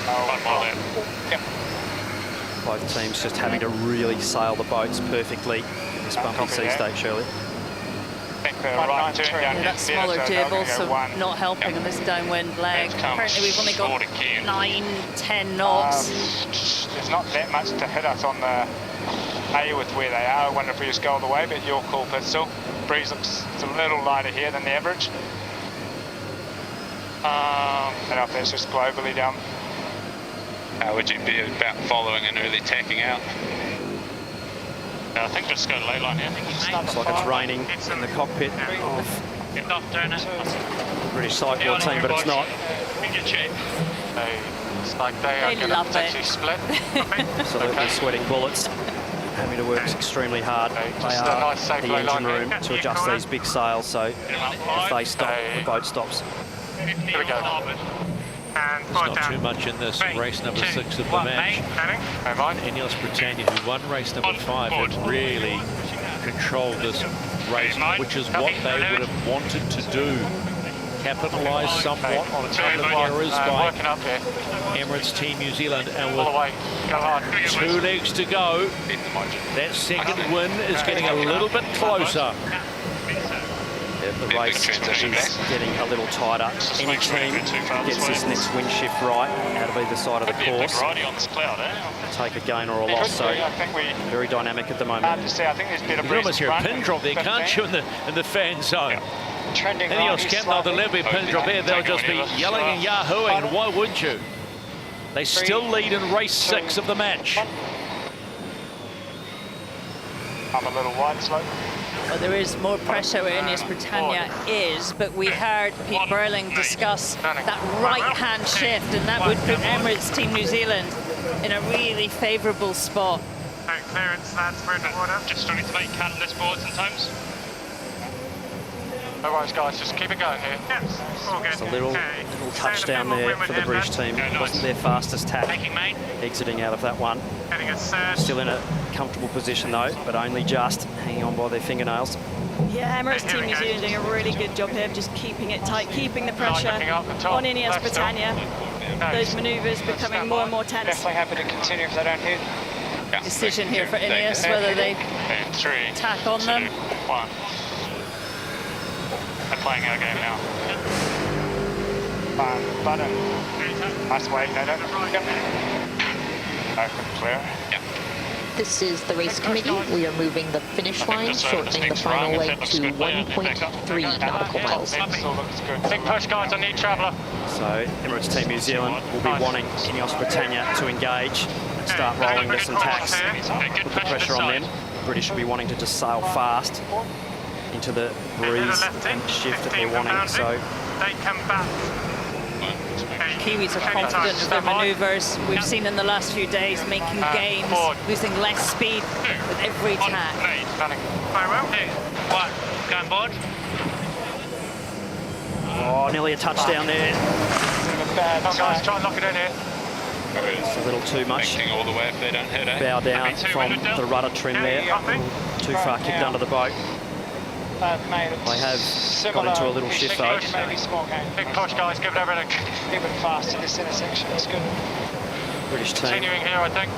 One more there.
Yep.
Both teams just having to really sail the boats perfectly in this bumpy sea state, Shirley.
That smaller jib also not helping on this downwind leg. Apparently we've only got 9-10 knots.
There's not that much to hit us on the A with where they are. I wonder if we just go all the way, but your call, Pistol. Breeze looks a little lighter here than the average. I don't know if that's just globally down.
How would you be about following and really tacking out?
Yeah, I think just go to ley line here.
Looks like it's raining in the cockpit of the British cycling team, but it's not.
It's like they are going to potentially split.
Absolutely sweating bullets, having to work extremely hard. They are the engine room to adjust these big sails, so if they stop, the boat stops.
Here we go.
There's not too much in this race number 6 of the match. INEOS Britannia, who won race number 5, have really controlled this race, which is what they would have wanted to do. Capitalise somewhat on a couple of errors by Emirates Team New Zealand, and with 2 legs to go, that second win is getting a little bit closer.
The race is getting a little tighter. Any team gets this next wind shift right out of either side of the course, take a gain or a loss, so very dynamic at the moment.
You can almost hear a pin drop there, can't you, in the fan zone? INEOS can't know there'll be a pin drop there, they'll just be yelling and yahooing, and why wouldn't you? They still lead in race 6 of the match.
I'm a little wide slope.
Well, there is more pressure where INEOS Britannia is, but we heard Pete Burling discuss that right-hand shift, and that would put Emirates Team New Zealand in a really favourable spot.
Clearance, lads, we're in the water. Just starting to make catalyst boards sometimes. No worries, guys, just keep it going here. Yes, all good.
Just a little touchdown there for the British team. It wasn't their fastest tack, exiting out of that one. Still in a comfortable position though, but only just hanging on by their fingernails.
Yeah, Emirates Team New Zealand doing a really good job here of just keeping it tight, keeping the pressure on INEOS Britannia. Those manoeuvres becoming more and more tense.
Definitely happy to continue if they don't hit.
Decision here for INEOS, whether they tack on them.
They're playing our game now. Button. Nice wave, no, Yep. Open, clear. Yep.
This is the race committee. We are moving the finish line, shortening the final leg to 1.3 nautical miles.
Big push, guys, I need traveller.
So Emirates Team New Zealand will be wanting INEOS Britannia to engage, start rolling with some tacks, put the pressure on them. The British will be wanting to just sail fast into the breeze and shift that they're wanting. So
they come back.
Kiwis are confident of their manoeuvres. We've seen in the last few days making gains, losing less speed with every tack.
Very well. Going board.
Oh, nearly a touchdown there.
Guys, try and lock it in here.
It's a little too much.
All the way if they don't hit,
bow down from the rudder trim there. Too far kicked under the boat. They have got into a little shift though.
Big push, guys, give it everything.
A little bit fast in this intersection, that's good.
British team.
Continuing here, I think.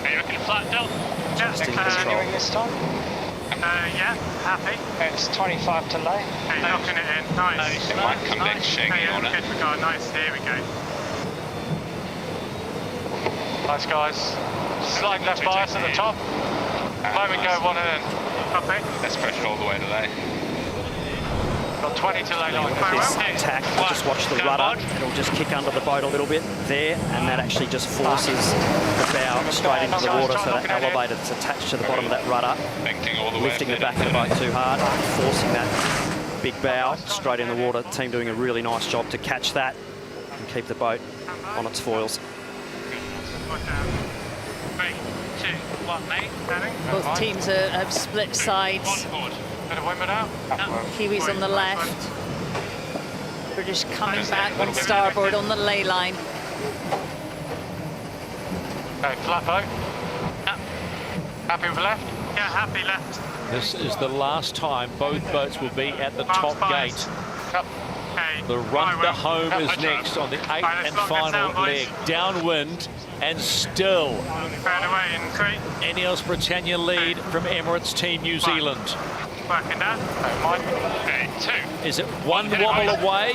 Are you looking flat, Del?
Just in control.
Continuing this time?
Yeah, happy.
It's 25 to lay.
Okay, knocking it in, nice.
It might come back shaggy on it.
Good regard, nice, here we go. Nice, guys. Slight left bias at the top. Moment go one and in. Copy.
Let's pressure all the way to lay.
Got 20 to lay line.
This tack, just watch the rudder. It'll just kick under the boat a little bit there, and that actually just forces the bow straight into the water, so that elevator that's attached to the bottom of that rudder, lifting the back of the boat too hard, forcing that big bow straight in the water. The team doing a really nice job to catch that and keep the boat on its foils.
3, 2, 1, mate. Standing.
Both teams have split sides.
Bit of windward out.
Kiwis on the left. British coming back on starboard on the ley line.
Clapo. Happy with left? Yeah, happy left.
This is the last time both boats will be at the top gate. The run to home is next on the 8th and final leg. Downwind and still INEOS Britannia lead from Emirates Team New Zealand.
Working down.
Is it one wobble away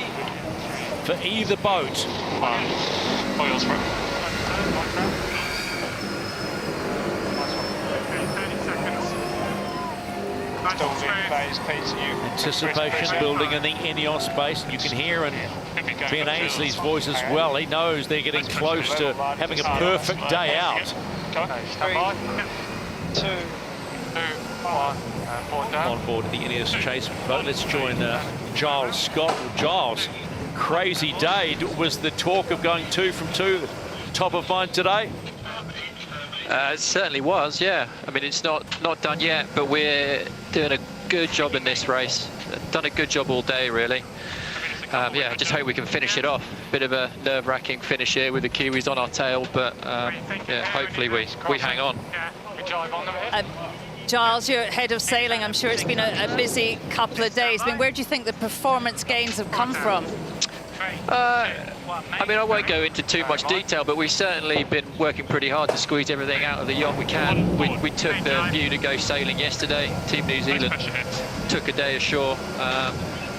for either boat?
Oils for
Anticipation building in the INEOS base. You can hear in Ben Ainsley's voice as well. He knows they're getting close to having a perfect day out.
3, 2, 1.
On board the INEOS chase boat. Let's join Giles Scott. Giles, crazy day. Was the talk of going 2 from 2 top of mind today?
It certainly was, yeah. I mean, it's not done yet, but we're doing a good job in this race. Done a good job all day, really. Yeah, I just hope we can finish it off. Bit of a nerve-wracking finish here with the Kiwis on our tail, but yeah, hopefully we hang on.
Giles, you're head of sailing. I'm sure it's been a busy couple of days. I mean, where do you think the performance gains have come from?
I mean, I won't go into too much detail, but we've certainly been working pretty hard to squeeze everything out of the yacht we can. We took the view to go sailing yesterday. Team New Zealand took a day ashore. I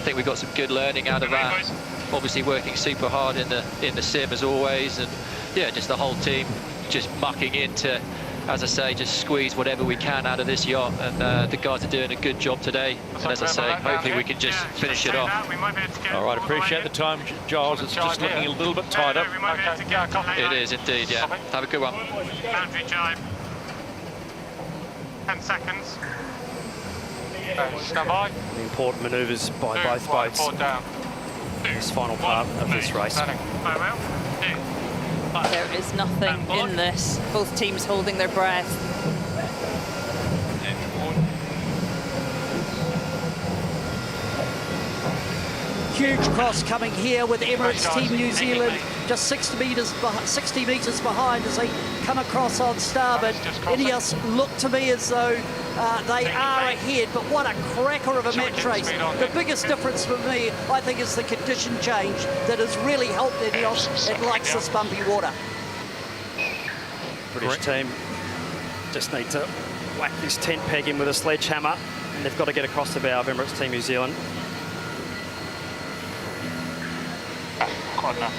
think we got some good learning out of that. Obviously working super hard in the sim as always, and yeah, just the whole team just mucking in to, as I say, just squeeze whatever we can out of this yacht, and the guys are doing a good job today. And as I say, hopefully we can just finish it off.
All right, appreciate the time, Giles. It's just looking a little bit tighter.
It is indeed, yeah. Have a good one.
Boundary jibe. 10 seconds. Stand by.
The important manoeuvres by both boats in this final part of this race.
There is nothing in this. Both teams holding their breath.
Huge cross coming here with Emirates Team New Zealand just 60 metres behind as they come across on starboard. INEOS look to me as though they are ahead, but what a cracker of a match race. The biggest difference for me, I think, is the condition change that has really helped INEOS. It likes this bumpy water.
British team just need to whack this tent peg in with a sledgehammer, and they've got to get across the bow of Emirates Team New Zealand.
Quite enough.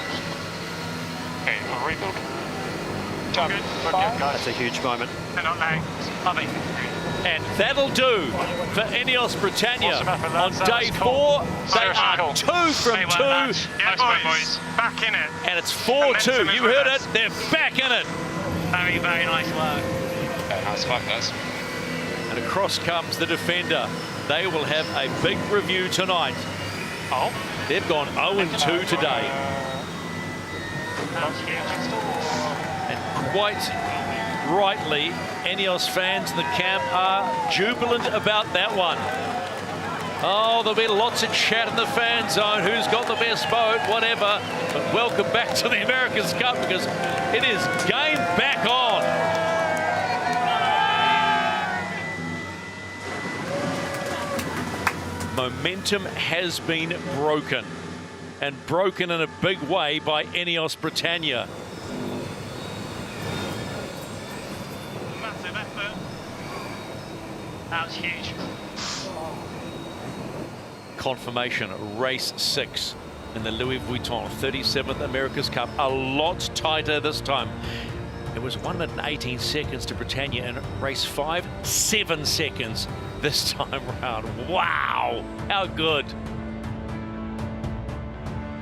Okay, I'll rebuild.
That's a huge moment.
They're not laying. Lovely.
And that'll do for INEOS Britannia. On day 4, they are 2 from 2.
Yeah, boys. Back in it.
And it's 4-2. You heard it. They're back in it.
Very, very nice work. Okay, nice work, guys.
And across comes the defender. They will have a big review tonight.
Oh.
They've gone 0-2 today. And quite rightly, INEOS fans in the camp are jubilant about that one. Oh, there'll be lots of chat in the fan zone. Who's got the best boat? Whatever. But welcome back to the America's Cup, because it is game back on. Momentum has been broken, and broken in a big way by INEOS Britannia.
Massive effort. That was huge.
Confirmation, race 6 in the Louis Vuitton 37th America's Cup. A lot tighter this time. It was 1 minute and 18 seconds to Britannia, and race 5, 7 seconds this time round. Wow, how good.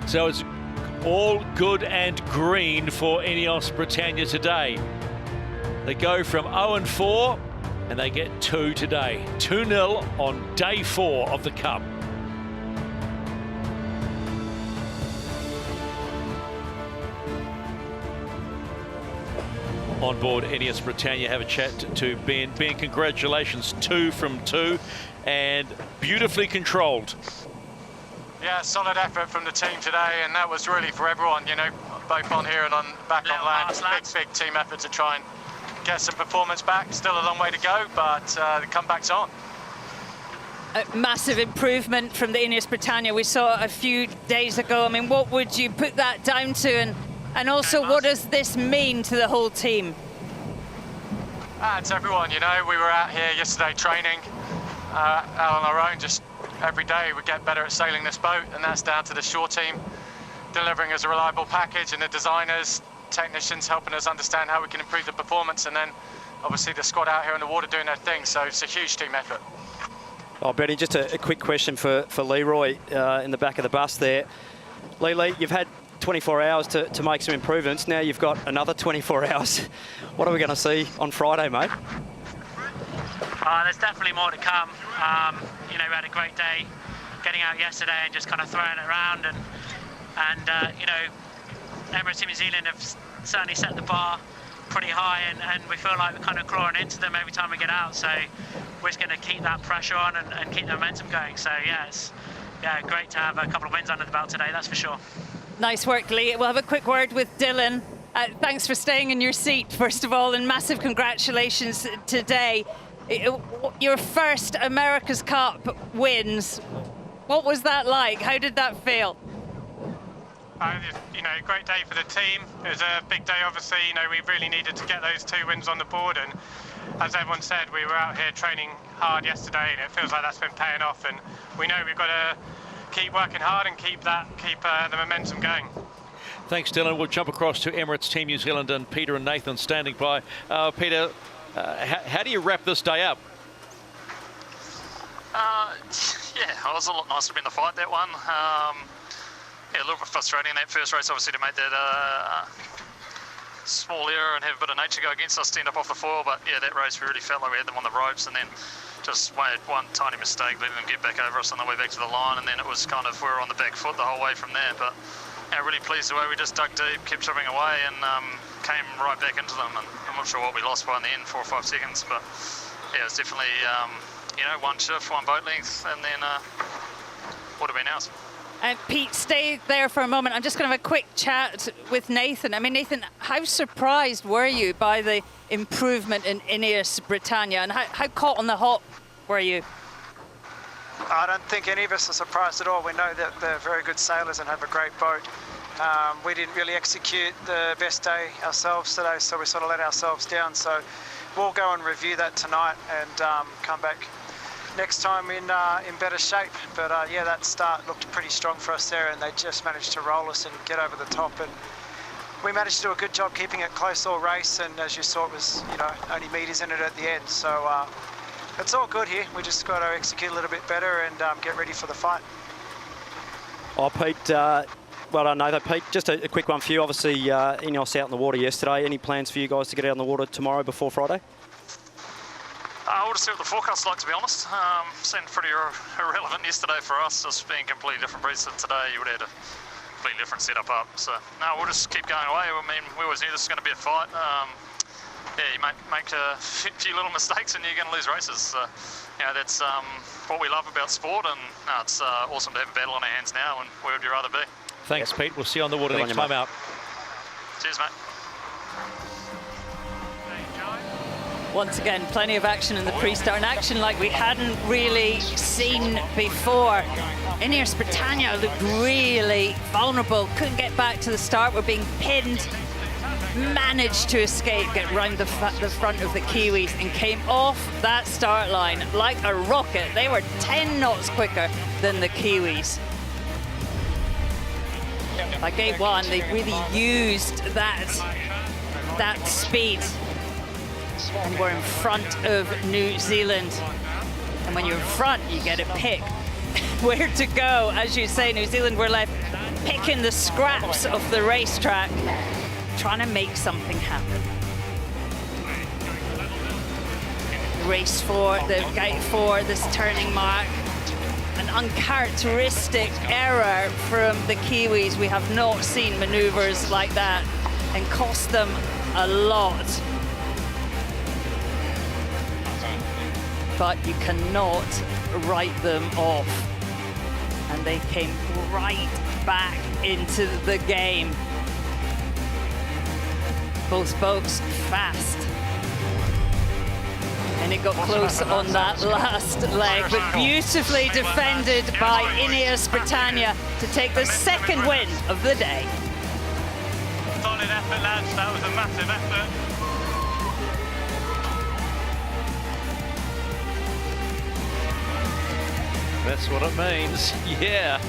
So it's all good and green for INEOS Britannia today. They go from 0-4 and they get 2 today. 2-0 on day 4 of the Cup. on board INEOS Britannia. Have a chat to Ben. Ben, congratulations, 2 from 2 and beautifully controlled.
Yeah, solid effort from the team today, and that was really for everyone, you know, both on here and back on land. Big team effort to try and get some performance back. Still a long way to go, but the comeback's on.
A massive improvement from the INEOS Britannia we saw a few days ago. I mean, what would you put that down to? And also, what does this mean to the whole team?
It's everyone, you know. We were out here yesterday training out on our own. Just every day we get better at sailing this boat, and that's down to the shore team delivering us a reliable package, and the designers, technicians helping us understand how we can improve the performance, and then obviously the squad out here in the water doing their thing. So it's a huge team effort.
Oh, Benny, just a quick question for Leroy in the back of the bus there. Lee, you've had 24 hours to make some improvements. Now you've got another 24 hours. What are we going to see on Friday, mate?
There's definitely more to come. You know, we had a great day getting out yesterday and just kind of throwing it around. And you know, Emirates Team New Zealand have certainly set the bar pretty high, and we feel like we're kind of clawing into them every time we get out. So we're just going to keep that pressure on and keep the momentum going. So yeah, it's great to have a couple of wins under the belt today, that's for sure. Nice work, Lee. We'll have a quick word with Dylan.
Thanks for staying in your seat, first of all, and massive congratulations today. Your first America's Cup wins. What was that like? How did that feel?
You know, great day for the team. It was a big day, obviously. You know, we really needed to get those 2 wins on the board, and as everyone said, we were out here training hard yesterday, and it feels like that's been paying off. And we know we've got to keep working hard and keep the momentum going.
Thanks, Dylan. We'll jump across to Emirates Team New Zealand, and Peter and Nathan standing by. Peter, how do you wrap this day up?
Yeah, it was a lot nicer to be in the fight, that one. Yeah, a little bit frustrating in that first race, obviously, to make that small error and have a bit of nature go against us to end up off the foil. But yeah, that race we really felt like we had them on the ropes, and then just made one tiny mistake, letting them get back over us on the way back to the line, and then it was kind of, we were on the back foot the whole way from there. But yeah, really pleased the way we just dug deep, kept chipping away, and came right back into them. And I'm not sure what we lost by in the end, 4 or 5 seconds, but yeah, it was definitely you know, one shift, one boat length, and then would have been ours.
And Pete, stay there for a moment. I'm just going to have a quick chat with Nathan. I mean, Nathan, how surprised were you by the improvement in INEOS Britannia, and how caught on the hop were you?
I don't think any of us are surprised at all. We know that they're very good sailors and have a great boat. We didn't really execute the best day ourselves today, so we sort of let ourselves down. So we'll go and review that tonight and come back next time in better shape. But yeah, that start looked pretty strong for us there, and they just managed to roll us and get over the top, and we managed to do a good job keeping it close all race, and as you saw, it was, you know, only meters in it at the end. So it's all good here. We just got to execute a little bit better and get ready for the fight.
Oh, Pete, well done, Nathan. Pete, just a quick one for you. Obviously, INEOS out in the water yesterday. Any plans for you guys to get out in the water tomorrow before Friday?
We'll just see what the forecast's like, to be honest. Seemed pretty irrelevant yesterday for us, just being completely different breeds. Today you would have had a completely different setup up. So, no, we'll just keep going away. I mean, we always knew this was going to be a fight. Yeah, you make a few little mistakes and you're going to lose races. So, you know, that's what we love about sport, and no, it's awesome to have a battle on our hands now, and where would you rather be?
Thanks, Pete. We'll see you on the water next time out.
Cheers, mate.
Once again, plenty of action in the pre-start, and action like we hadn't really seen before. INEOS Britannia looked really vulnerable, couldn't get back to the start, were being pinned, managed to escape, get round the front of the Kiwis, and came off that start line like a rocket. They were 10 knots quicker than the Kiwis. By gate one, they really used that speed, and we're in front of New Zealand. And when you're in front, you get a pick where to go. As you say, New Zealand were left picking the scraps of the racetrack, trying to make something happen. Race 4, the gate 4, this turning mark. An uncharacteristic error from the Kiwis. We have not seen maneuvers like that, and cost them a lot. but you cannot write them off. And they came right back into the game. Both boats fast. And it got close on that last leg, but beautifully defended by INEOS Britannia to take the second win of the day.
Solid effort, lads. That was a massive effort.
That's what it means, yeah.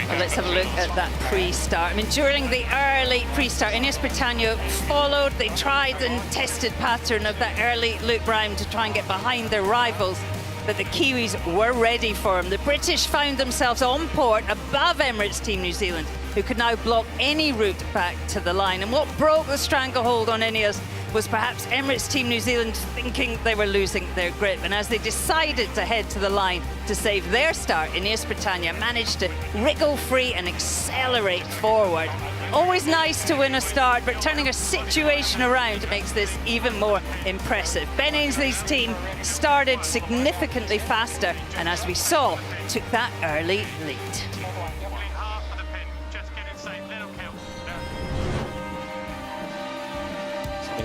Well, let's have a look at that pre-start. I mean, during the early pre-start, INEOS Britannia followed, they tried and tested pattern of that early loop round to try and get behind their rivals, but the Kiwis were ready for them. The British found themselves on port above Emirates Team New Zealand, who could now block any route back to the line. And what broke the stranglehold on INEOS was perhaps Emirates Team New Zealand thinking they were losing their grip. And as they decided to head to the line to save their start, INEOS Britannia managed to wriggle free and accelerate forward. Always nice to win a start, but turning a situation around makes this even more impressive. Ben Ainsley's team started significantly faster, and as we saw, took that early lead.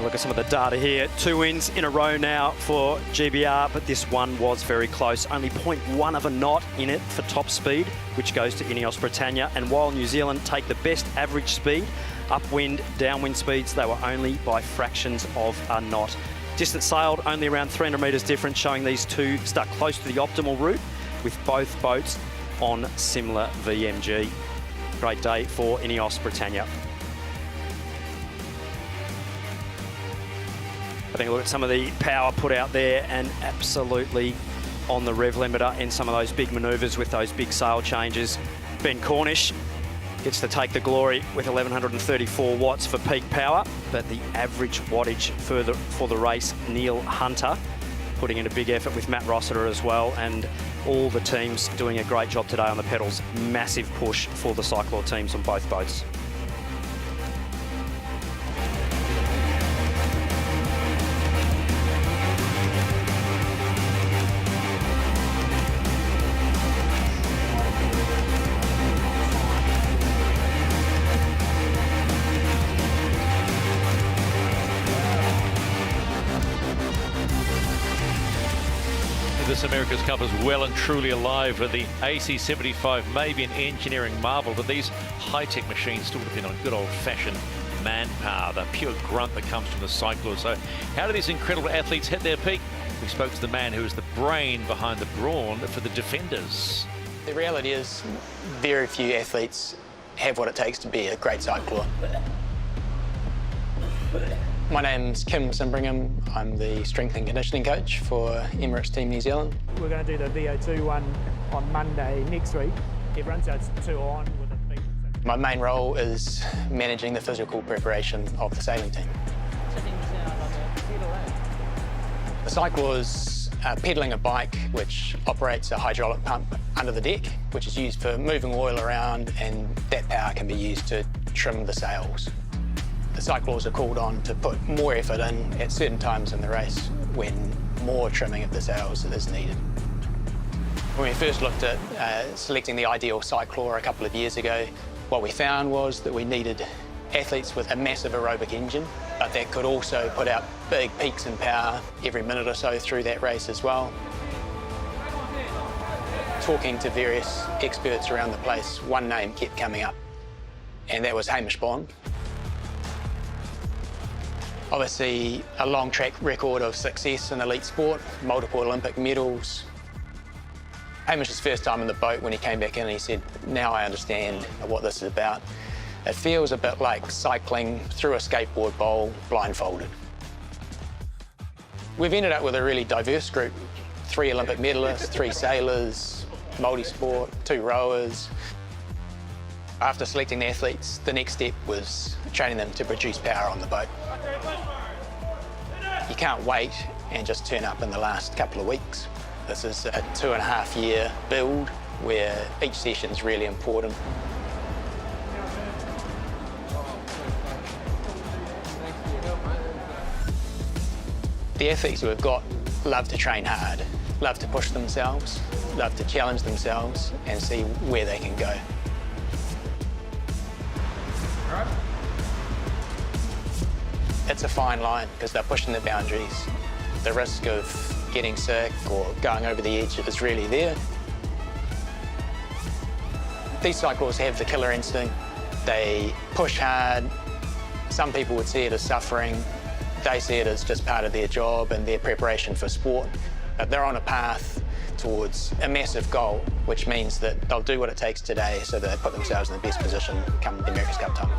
Look at some of the data here. 2 wins in a row now for GBR, but this one was very close. Only 0.1 of a knot in it for top speed, which goes to INEOS Britannia. And while New Zealand take the best average speed, upwind, downwind speeds, they were only by fractions of a knot. Distance sailed, only around 300 metres difference, showing these two stuck close to the optimal route, with both boats on similar VMG. Great day for INEOS Britannia. Having a look at some of the power put out there, and absolutely on the rev limiter in some of those big manoeuvres with those big sail changes. Ben Cornish gets to take the glory with 1134 watts for peak power, but the average wattage for the race, Neil Hunter, putting in a big effort with Matt Rossiter as well, and all the teams doing a great job today on the pedals. Massive push for the Cyclor teams on both boats.
This America's Cup is well and truly alive with the AC-75, maybe an engineering marvel, but these high-tech machines still depend on good old-fashioned manpower, the pure grunt that comes from the Cyclor. So how do these incredible athletes hit their peak? We spoke to the man who is the brain behind the brawn for the Defenders.
The reality is very few athletes have what it takes to be a great cycler. My name's Kim Simbringham. I'm the strength and conditioning coach for Emirates Team New Zealand.
We're going to do the VO2 one on Monday next week. Everyone says it's 2 on with a feet.
My main role is managing the physical preparation of the sailing team. The cyclor's pedalling a bike which operates a hydraulic pump under the deck, which is used for moving oil around, and that power can be used to trim the sails. The cyclors are called on to put more effort in at certain times in the race when more trimming of the sails is needed. When we first looked at selecting the ideal cyclor a couple of years ago, what we found was that we needed athletes with a massive aerobic engine, but that could also put out big peaks in power every minute or so through that race as well. Talking to various experts around the place, one name kept coming up, and that was Hamish Bond. Obviously, a long track record of success in elite sport, multiple Olympic medals. Hamish's first time in the boat, when he came back in, he said, "Now I understand what this is about. It feels a bit like cycling through a skateboard bowl blindfolded." We've ended up with a really diverse group. 3 Olympic medalists, 3 sailors, multi-sport, 2 rowers. After selecting the athletes, the next step was training them to produce power on the boat. You can't wait and just turn up in the last couple of weeks. This is a 2.5-year build where each session is really important. The athletes who we've got love to train hard, love to push themselves, love to challenge themselves and see where they can go.
All right.
It's a fine line because they're pushing the boundaries. The risk of getting sick or going over the edge is really there. These cyclists have the killer instinct. They push hard. Some people would see it as suffering. They see it as just part of their job and their preparation for sport. But they're on a path towards a massive goal, which means that they'll do what it takes today so that they put themselves in the best position come the America's Cup time.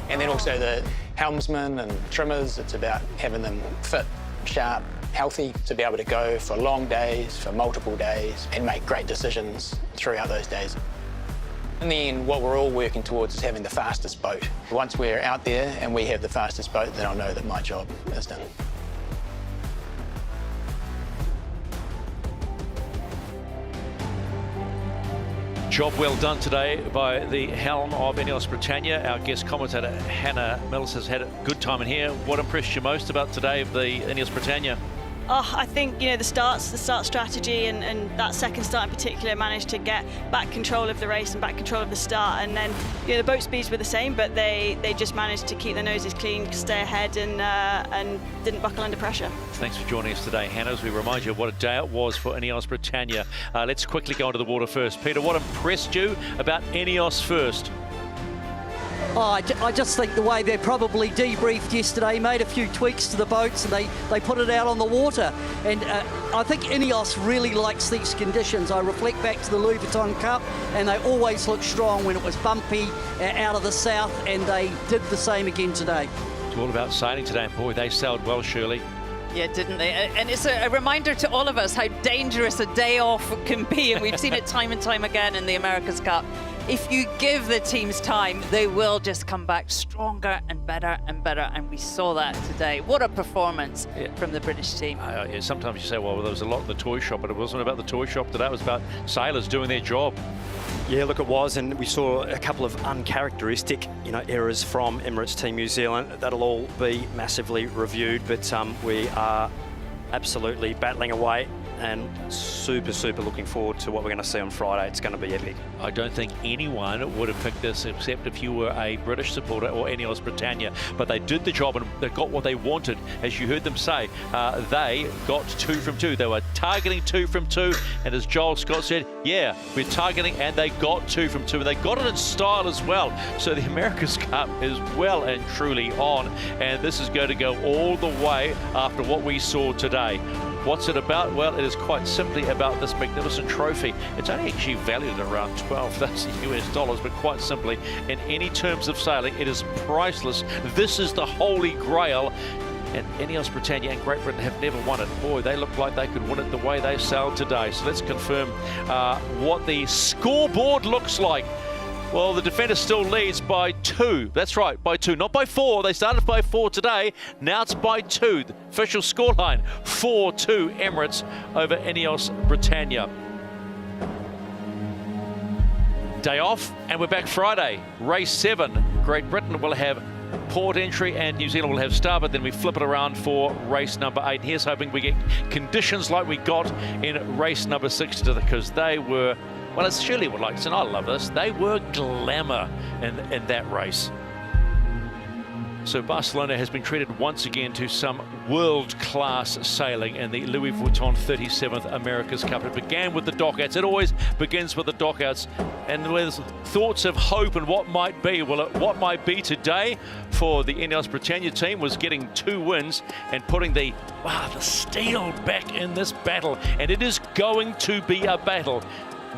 And then also the helmsmen and trimmers, it's about having them fit, sharp, healthy to be able to go for long days, for multiple days, and make great decisions throughout those days. In the end, what we're all working towards is having the fastest boat. Once we're out there and we have the fastest boat, then I'll know that my job is done.
Job well done today by the helm of INEOS Britannia. Our guest commentator Hannah Mills has had a good time in here. What impressed you most about today of the INEOS Britannia?
Oh, I think, the start strategy and that second start in particular managed to get back control of the race and back control of the start. And then, the boat speeds were the same, but they just managed to keep their noses clean, stay ahead and didn't buckle under pressure.
Thanks for joining us today, Hannah, as we remind you of what a day it was for INEOS Britannia. Let's quickly go into the water first. Peter, what impressed you about INEOS first?
Oh, I just think the way they probably debriefed yesterday, made a few tweaks to the boats and they put it out on the water. And I think INEOS really likes these conditions. I reflect back to the Louis Vuitton Cup and they always look strong when it was bumpy out of the south, and they did the same again today.
It's all about sailing today, and boy, they sailed well, Shirley.
Yeah, didn't they? And it's a reminder to all of us how dangerous a day off can be, and we've seen it time and time again in the America's Cup. If you give the teams time, they will just come back stronger and better, and we saw that today. What a performance from the British team.
Sometimes you say, well, there was a lot in the toy shop, but it wasn't about the toy shop today. It was about sailors doing their job.
Yeah, look, it was, and we saw a couple of uncharacteristic, errors from Emirates Team New Zealand. That'll all be massively reviewed, but we are absolutely battling away and super looking forward to what we're going to see on Friday. It's going to be epic.
I don't think anyone would have picked this except if you were a British supporter or INEOS Britannia, but they did the job and they got what they wanted. As you heard them say, they got 2 from 2. They were targeting 2 from 2, and as Joel Scott said, yeah, we're targeting, and they got 2 from 2, and they got it in style as well. So the America's Cup is well and truly on, and this is going to go all the way after what we saw today. What's it about? Well, it is quite simply about this magnificent trophy. It's only actually valued at around $12,000 US, but quite simply, in any terms of sailing, it is priceless. This is the holy grail, and INEOS Britannia and Great Britain have never won it. Boy, they look like they could win it the way they sailed today. So let's confirm what the scoreboard looks like. Well, the defender still leads by 2. That's right, by 2, not by 4. They started by 4 today. Now it's by 2. The official scoreline, 4-2 Emirates over INEOS Britannia. Day off, and we're back Friday. Race 7. Great Britain will have port entry and New Zealand will have starboard. Then we flip it around for race number 8. And here's hoping we get conditions like we got in race number 6, because they were, well, as Shirley would like to say, and I love this, they were glamour in that race. So Barcelona has been treated once again to some world-class sailing in the Louis Vuitton 37th America's Cup. It began with the dockouts. It always begins with the dockouts. And with thoughts of hope and what might be. Well, what might be today for the INEOS Britannia team was getting 2 wins and putting the steel back in this battle. And it is going to be a battle.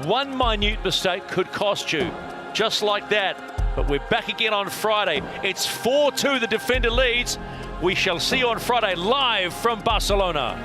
One minute mistake could cost you, just like that. But we're back again on Friday. It's 4-2, the defender leads. We shall see you on Friday live from Barcelona.